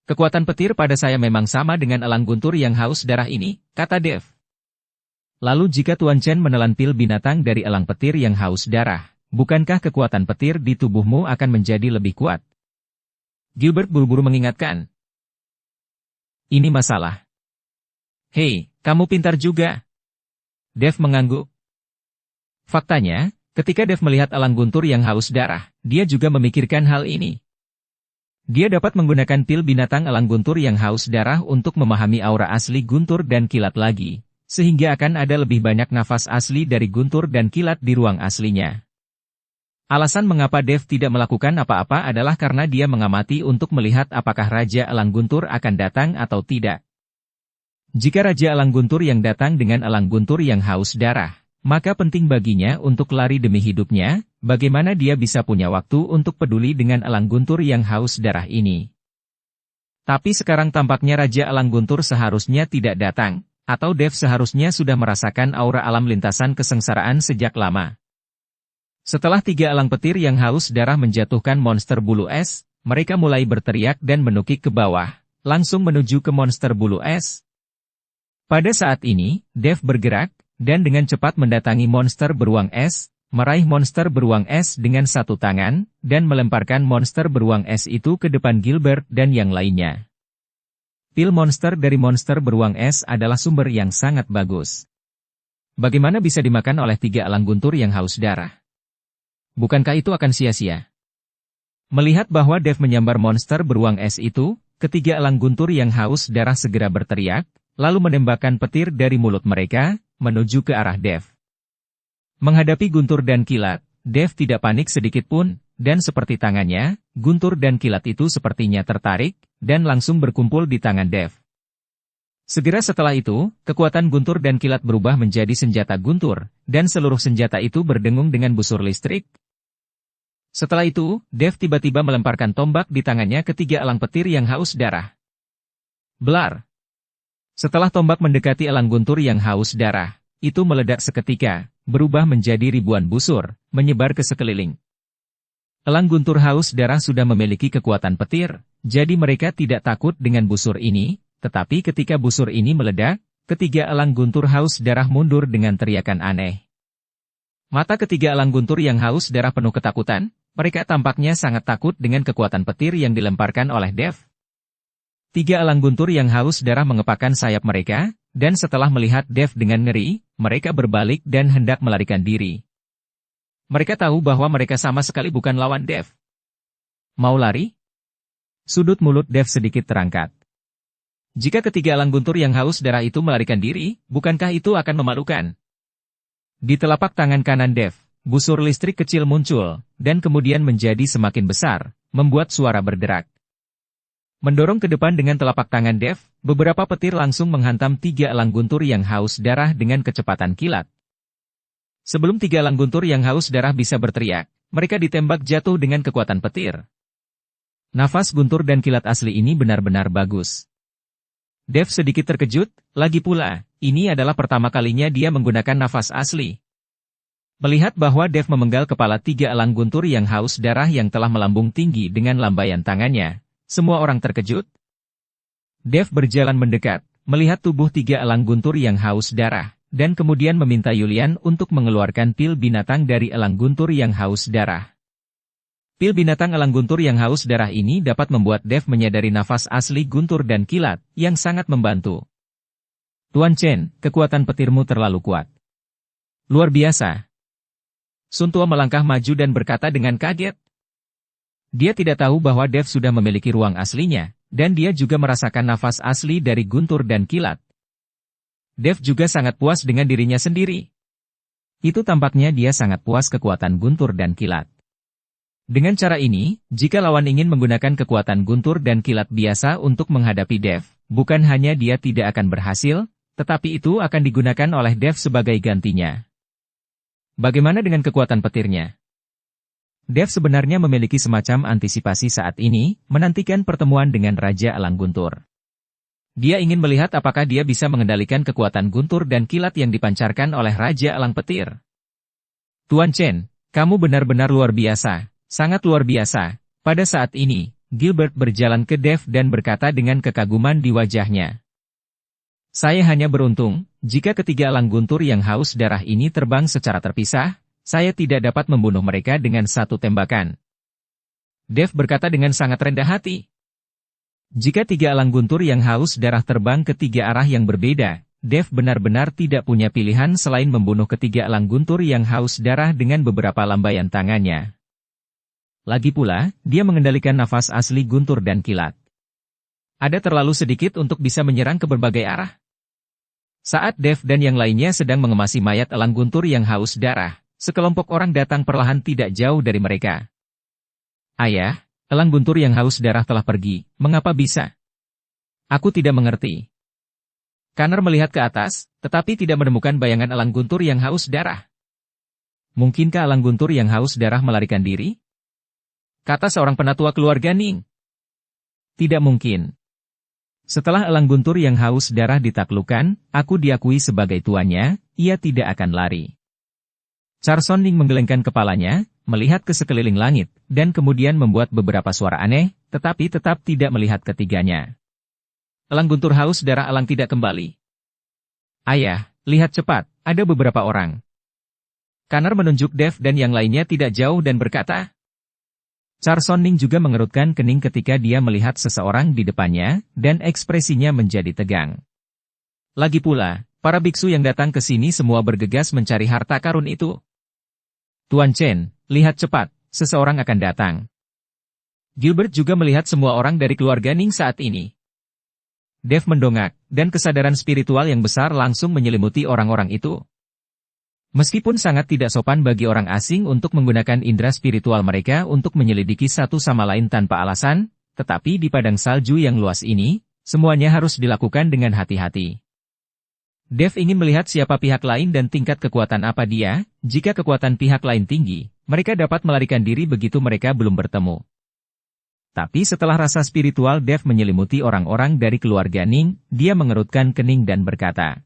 Kekuatan petir pada saya memang sama dengan elang guntur yang haus darah ini, kata Dev. Lalu jika Tuan Chen menelan pil binatang dari elang petir yang haus darah, bukankah kekuatan petir di tubuhmu akan menjadi lebih kuat? Gilbert buru-buru mengingatkan. Ini masalah. Hei, kamu pintar juga. Dev mengangguk. Faktanya, ketika Dev melihat elang guntur yang haus darah, dia juga memikirkan hal ini. Dia dapat menggunakan pil binatang elang guntur yang haus darah untuk memahami aura asli guntur dan kilat lagi, sehingga akan ada lebih banyak nafas asli dari guntur dan kilat di ruang aslinya. Alasan mengapa Dev tidak melakukan apa-apa adalah karena dia mengamati untuk melihat apakah Raja Elang Guntur akan datang atau tidak. Jika Raja Elang Guntur yang datang dengan elang guntur yang haus darah, maka penting baginya untuk lari demi hidupnya. Bagaimana dia bisa punya waktu untuk peduli dengan elang guntur yang haus darah ini? Tapi sekarang tampaknya Raja Elang Guntur seharusnya tidak datang, atau Dev seharusnya sudah merasakan aura alam lintasan kesengsaraan sejak lama. Setelah 3 elang petir yang haus darah menjatuhkan monster bulu es, mereka mulai berteriak dan menukik ke bawah, langsung menuju ke monster bulu es. Pada saat ini, Dev bergerak, dan dengan cepat mendatangi monster beruang es, meraih monster beruang es dengan satu tangan, dan melemparkan monster beruang es itu ke depan Gilbert dan yang lainnya. Pil monster dari monster beruang es adalah sumber yang sangat bagus. Bagaimana bisa dimakan oleh 3 elang guntur yang haus darah? Bukankah itu akan sia-sia? Melihat bahwa Dev menyambar monster beruang es itu, ketiga elang guntur yang haus darah segera berteriak, lalu menembakkan petir dari mulut mereka, menuju ke arah Dev. Menghadapi guntur dan kilat, Dev tidak panik sedikit pun, dan seperti tangannya, guntur dan kilat itu sepertinya tertarik, dan langsung berkumpul di tangan Dev. Segera setelah itu, kekuatan guntur dan kilat berubah menjadi senjata guntur, dan seluruh senjata itu berdengung dengan busur listrik. Setelah itu, Dev tiba-tiba melemparkan tombak di tangannya ke 3 elang petir yang haus darah. Blar! Setelah tombak mendekati elang guntur yang haus darah, itu meledak seketika, berubah menjadi ribuan busur, menyebar ke sekeliling. Elang guntur haus darah sudah memiliki kekuatan petir, jadi mereka tidak takut dengan busur ini, tetapi ketika busur ini meledak, ketiga elang guntur haus darah mundur dengan teriakan aneh. Mata ketiga elang guntur yang haus darah penuh ketakutan, mereka tampaknya sangat takut dengan kekuatan petir yang dilemparkan oleh Dev. 3 elang guntur yang haus darah mengepakkan sayap mereka, dan setelah melihat Dev dengan ngeri, mereka berbalik dan hendak melarikan diri. Mereka tahu bahwa mereka sama sekali bukan lawan Dev. Mau lari? Sudut mulut Dev sedikit terangkat. Jika ketiga elang guntur yang haus darah itu melarikan diri, bukankah itu akan memalukan? Di telapak tangan kanan Dev, busur listrik kecil muncul, dan kemudian menjadi semakin besar, membuat suara berderak. Mendorong ke depan dengan telapak tangan Dev, beberapa petir langsung menghantam 3 elang guntur yang haus darah dengan kecepatan kilat. Sebelum 3 elang guntur yang haus darah bisa berteriak, mereka ditembak jatuh dengan kekuatan petir. Nafas guntur dan kilat asli ini benar-benar bagus. Dev sedikit terkejut, lagi pula, ini adalah pertama kalinya dia menggunakan nafas asli. Melihat bahwa Dev memenggal kepala 3 elang guntur yang haus darah yang telah melambung tinggi dengan lambaian tangannya, semua orang terkejut. Dev berjalan mendekat, melihat tubuh 3 elang guntur yang haus darah, dan kemudian meminta Yulian untuk mengeluarkan pil binatang dari elang guntur yang haus darah. Pil binatang elang guntur yang haus darah ini dapat membuat Dev menyadari nafas asli guntur dan kilat, yang sangat membantu. Tuan Chen, kekuatan petirmu terlalu kuat. Luar biasa. Sun Tua melangkah maju dan berkata dengan kaget. Dia tidak tahu bahwa Dev sudah memiliki ruang aslinya, dan dia juga merasakan nafas asli dari guntur dan kilat. Dev juga sangat puas dengan dirinya sendiri. Itu tampaknya dia sangat puas kekuatan guntur dan kilat. Dengan cara ini, jika lawan ingin menggunakan kekuatan guntur dan kilat biasa untuk menghadapi Dev, bukan hanya dia tidak akan berhasil, tetapi itu akan digunakan oleh Dev sebagai gantinya. Bagaimana dengan kekuatan petirnya? Dev sebenarnya memiliki semacam antisipasi saat ini, menantikan pertemuan dengan Raja Elang Guntur. Dia ingin melihat apakah dia bisa mengendalikan kekuatan guntur dan kilat yang dipancarkan oleh Raja Elang Petir. Tuan Chen, kamu benar-benar luar biasa, sangat luar biasa. Pada saat ini, Gilbert berjalan ke Dev dan berkata dengan kekaguman di wajahnya. Saya hanya beruntung, jika ketiga elang guntur yang haus darah ini terbang secara terpisah, saya tidak dapat membunuh mereka dengan satu tembakan. Dev berkata dengan sangat rendah hati. Jika 3 elang guntur yang haus darah terbang ke 3 arah yang berbeda, Dev benar-benar tidak punya pilihan selain membunuh ketiga elang guntur yang haus darah dengan beberapa lambaian tangannya. Lagi pula, dia mengendalikan nafas asli guntur dan kilat. Ada terlalu sedikit untuk bisa menyerang ke berbagai arah. Saat Dev dan yang lainnya sedang mengemasi mayat elang guntur yang haus darah, sekelompok orang datang perlahan tidak jauh dari mereka. Ayah, elang guntur yang haus darah telah pergi, mengapa bisa? Aku tidak mengerti. Connor melihat ke atas, tetapi tidak menemukan bayangan elang guntur yang haus darah. Mungkinkah elang guntur yang haus darah melarikan diri? Kata seorang penatua keluarga Ning. Tidak mungkin. Setelah elang guntur yang haus darah ditaklukkan, aku diakui sebagai tuannya, ia tidak akan lari. Charson Ning menggelengkan kepalanya, melihat ke sekeliling langit, dan kemudian membuat beberapa suara aneh, tetapi tetap tidak melihat ketiganya. Elang guntur haus darah elang tidak kembali. Ayah, lihat cepat, ada beberapa orang. Connor menunjuk Dev dan yang lainnya tidak jauh dan berkata, Charson Ning juga mengerutkan kening ketika dia melihat seseorang di depannya, dan ekspresinya menjadi tegang. Lagi pula, para biksu yang datang ke sini semua bergegas mencari harta karun itu. Tuan Chen, lihat cepat, seseorang akan datang. Gilbert juga melihat semua orang dari keluarga Ning saat ini. Dev mendongak, dan kesadaran spiritual yang besar langsung menyelimuti orang-orang itu. Meskipun sangat tidak sopan bagi orang asing untuk menggunakan indera spiritual mereka untuk menyelidiki satu sama lain tanpa alasan, tetapi di padang salju yang luas ini, semuanya harus dilakukan dengan hati-hati. Dev ingin melihat siapa pihak lain dan tingkat kekuatan apa dia. Jika kekuatan pihak lain tinggi, mereka dapat melarikan diri begitu mereka belum bertemu. Tapi setelah rasa spiritual Dev menyelimuti orang-orang dari keluarga Ning, dia mengerutkan kening dan berkata,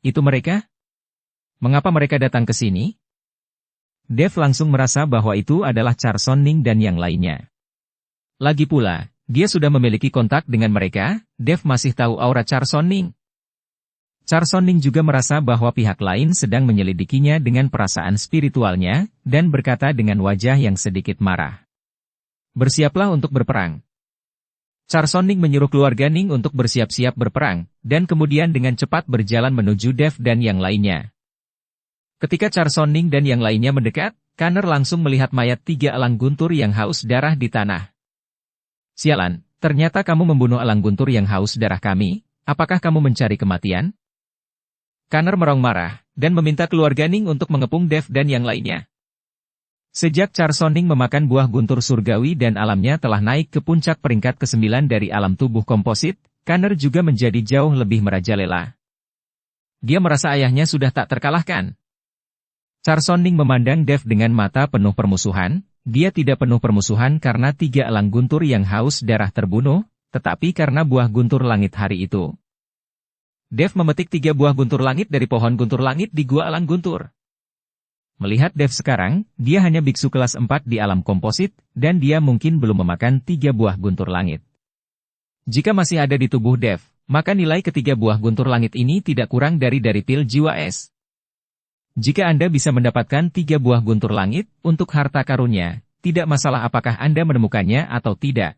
"Itu mereka? Mengapa mereka datang ke sini?" Dev langsung merasa bahwa itu adalah Charson Ning dan yang lainnya. Lagi pula, dia sudah memiliki kontak dengan mereka. Dev masih tahu aura Charson Ning. Charson Ning juga merasa bahwa pihak lain sedang menyelidikinya dengan perasaan spiritualnya, dan berkata dengan wajah yang sedikit marah. "Bersiaplah untuk berperang." Charson Ning menyuruh keluarga Ning untuk bersiap-siap berperang, dan kemudian dengan cepat berjalan menuju Dev dan yang lainnya. Ketika Charson Ning dan yang lainnya mendekat, Connor langsung melihat mayat 3 elang guntur yang haus darah di tanah. "Sialan, ternyata kamu membunuh elang guntur yang haus darah kami. Apakah kamu mencari kematian?" Connor merong marah, dan meminta keluarga Ning untuk mengepung Dev dan yang lainnya. Sejak Charson Ning memakan buah guntur surgawi dan alamnya telah naik ke puncak peringkat ke-9 dari alam tubuh komposit, Connor juga menjadi jauh lebih merajalela. Dia merasa ayahnya sudah tak terkalahkan. Charson Ning memandang Dev dengan mata penuh permusuhan. Dia tidak penuh permusuhan karena 3 elang guntur yang haus darah terbunuh, tetapi karena buah guntur langit hari itu. Dev memetik 3 buah guntur langit dari pohon guntur langit di gua elang guntur. Melihat Dev sekarang, dia hanya biksu kelas 4 di alam komposit, dan dia mungkin belum memakan 3 buah guntur langit. Jika masih ada di tubuh Dev, maka nilai ketiga buah guntur langit ini tidak kurang dari pil jiwa es. Jika Anda bisa mendapatkan 3 buah guntur langit untuk harta karunnya, tidak masalah apakah Anda menemukannya atau tidak.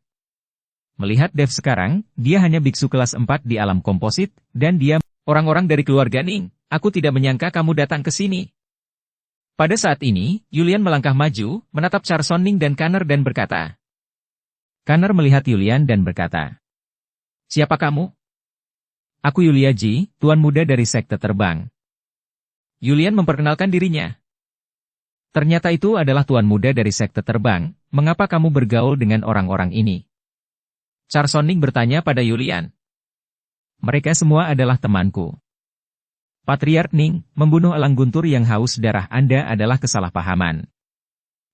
Melihat Dev sekarang, dia hanya biksu kelas 4 di alam komposit, dan dia, orang-orang dari keluarga Ning, aku tidak menyangka kamu datang ke sini. Pada saat ini, Yulian melangkah maju, menatap Charson Ning dan Connor dan berkata. Connor melihat Yulian dan berkata, "Siapa kamu?" "Aku Yulia Ji, tuan muda dari sekte terbang." Yulian memperkenalkan dirinya. "Ternyata itu adalah tuan muda dari sekte terbang, mengapa kamu bergaul dengan orang-orang ini?" Charson Ning bertanya pada Yulian. "Mereka semua adalah temanku." "Patriark Ning, membunuh elang guntur yang haus darah Anda adalah kesalahpahaman.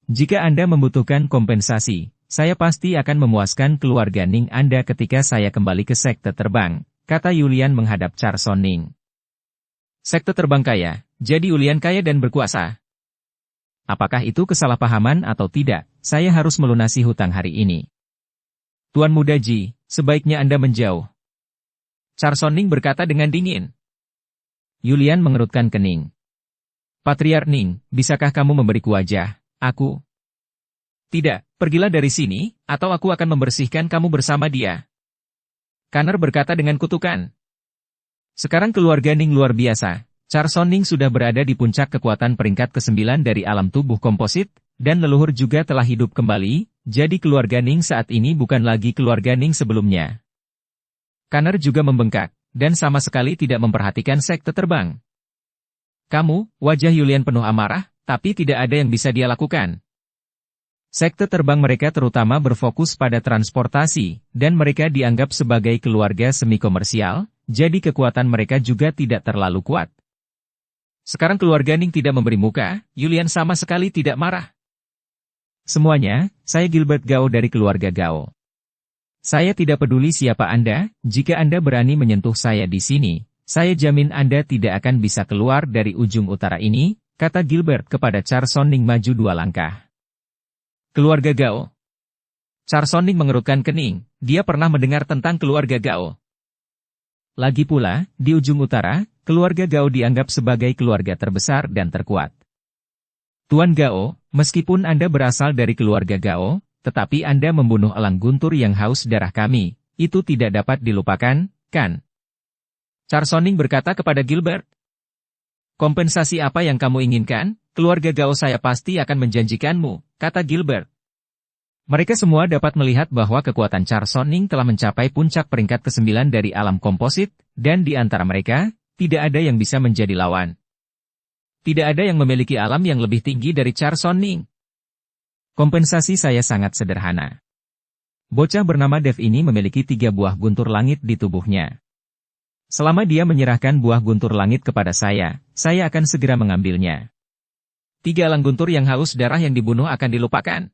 Jika Anda membutuhkan kompensasi, saya pasti akan memuaskan keluarga Ning Anda ketika saya kembali ke sekte terbang," kata Yulian menghadap Charson Ning. "Sekte terbang kaya, jadi Yulian kaya dan berkuasa. Apakah itu kesalahpahaman atau tidak, saya harus melunasi hutang hari ini." "Tuan muda Ji, sebaiknya Anda menjauh." Charson Ning berkata dengan dingin. Yulian mengerutkan kening. "Patriark Ning, bisakah kamu memberiku wajah, aku?" "Tidak, pergilah dari sini, atau aku akan membersihkan kamu bersama dia." Connor berkata dengan kutukan. Sekarang keluarga Ning luar biasa. Charson Ning sudah berada di puncak kekuatan peringkat ke-9 dari alam tubuh komposit, Dan leluhur juga telah hidup kembali, jadi keluarga Ning saat ini bukan lagi keluarga Ning sebelumnya. Kanner juga membengkak, dan sama sekali tidak memperhatikan sekte terbang. Kamu, wajah Yulian penuh amarah, tapi tidak ada yang bisa dia lakukan. Sekte terbang mereka terutama berfokus pada transportasi, dan mereka dianggap sebagai keluarga semi-komersial, jadi kekuatan mereka juga tidak terlalu kuat. Sekarang keluarga Ning tidak memberi muka, Yulian sama sekali tidak marah. Semuanya, saya Gilbert Gao dari keluarga Gao. Saya tidak peduli siapa Anda, jika Anda berani menyentuh saya di sini, saya jamin Anda tidak akan bisa keluar dari ujung utara ini, kata Gilbert kepada Charson Ning maju 2 langkah. Keluarga Gao. Charson Ning mengerutkan kening, dia pernah mendengar tentang keluarga Gao. Lagi pula, di ujung utara, keluarga Gao dianggap sebagai keluarga terbesar dan terkuat. Tuan Gao, meskipun Anda berasal dari keluarga Gao, tetapi Anda membunuh elang guntur yang haus darah kami, itu tidak dapat dilupakan, kan? Charson Ning berkata kepada Gilbert. Kompensasi apa yang kamu inginkan? Keluarga Gao saya pasti akan menjanjikanmu, kata Gilbert. Mereka semua dapat melihat bahwa kekuatan Charson Ning telah mencapai puncak peringkat ke-9 dari alam komposit, dan di antara mereka, tidak ada yang bisa menjadi lawan. Tidak ada yang memiliki alam yang lebih tinggi dari Charson Ning. Kompensasi saya sangat sederhana. Bocah bernama Dev ini memiliki 3 buah guntur langit di tubuhnya. Selama dia menyerahkan buah guntur langit kepada saya akan segera mengambilnya. 3 elang guntur yang haus darah yang dibunuh akan dilupakan.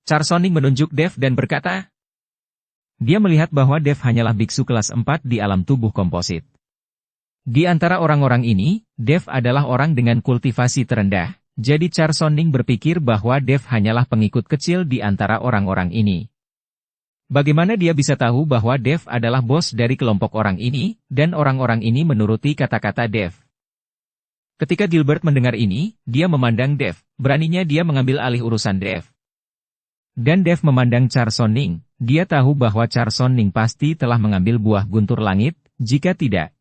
Charson Ning menunjuk Dev dan berkata. Dia melihat bahwa Dev hanyalah biksu kelas 4 di alam tubuh komposit. Di antara orang-orang ini, Dev adalah orang dengan kultivasi terendah, jadi Charson Ning berpikir bahwa Dev hanyalah pengikut kecil di antara orang-orang ini. Bagaimana dia bisa tahu bahwa Dev adalah bos dari kelompok orang ini, dan orang-orang ini menuruti kata-kata Dev? Ketika Gilbert mendengar ini, dia memandang Dev, beraninya dia mengambil alih urusan Dev. Dan Dev memandang Charson Ning, dia tahu bahwa Charson Ning pasti telah mengambil buah guntur langit, jika tidak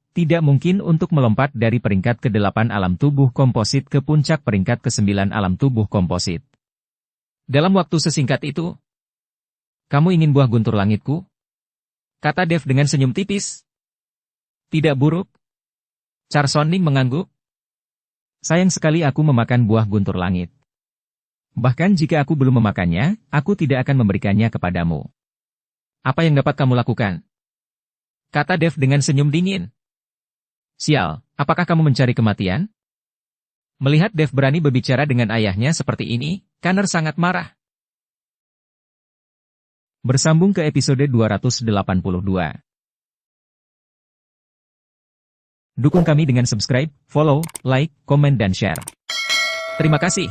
mungkin untuk melompat dari peringkat ke-8 alam tubuh komposit ke puncak peringkat ke-9 alam tubuh komposit. Dalam waktu sesingkat itu, kamu ingin buah guntur langitku? Kata Dev dengan senyum tipis. Tidak buruk. Charson Ning mengangguk. Sayang sekali aku memakan buah guntur langit. Bahkan jika aku belum memakannya, aku tidak akan memberikannya kepadamu. Apa yang dapat kamu lakukan? Kata Dev dengan senyum dingin. Sial, apakah kamu mencari kematian? Melihat Dev berani berbicara dengan ayahnya seperti ini, Kanner sangat marah. Bersambung ke episode 282. Dukung kami dengan subscribe, follow, like, komen dan share. Terima kasih.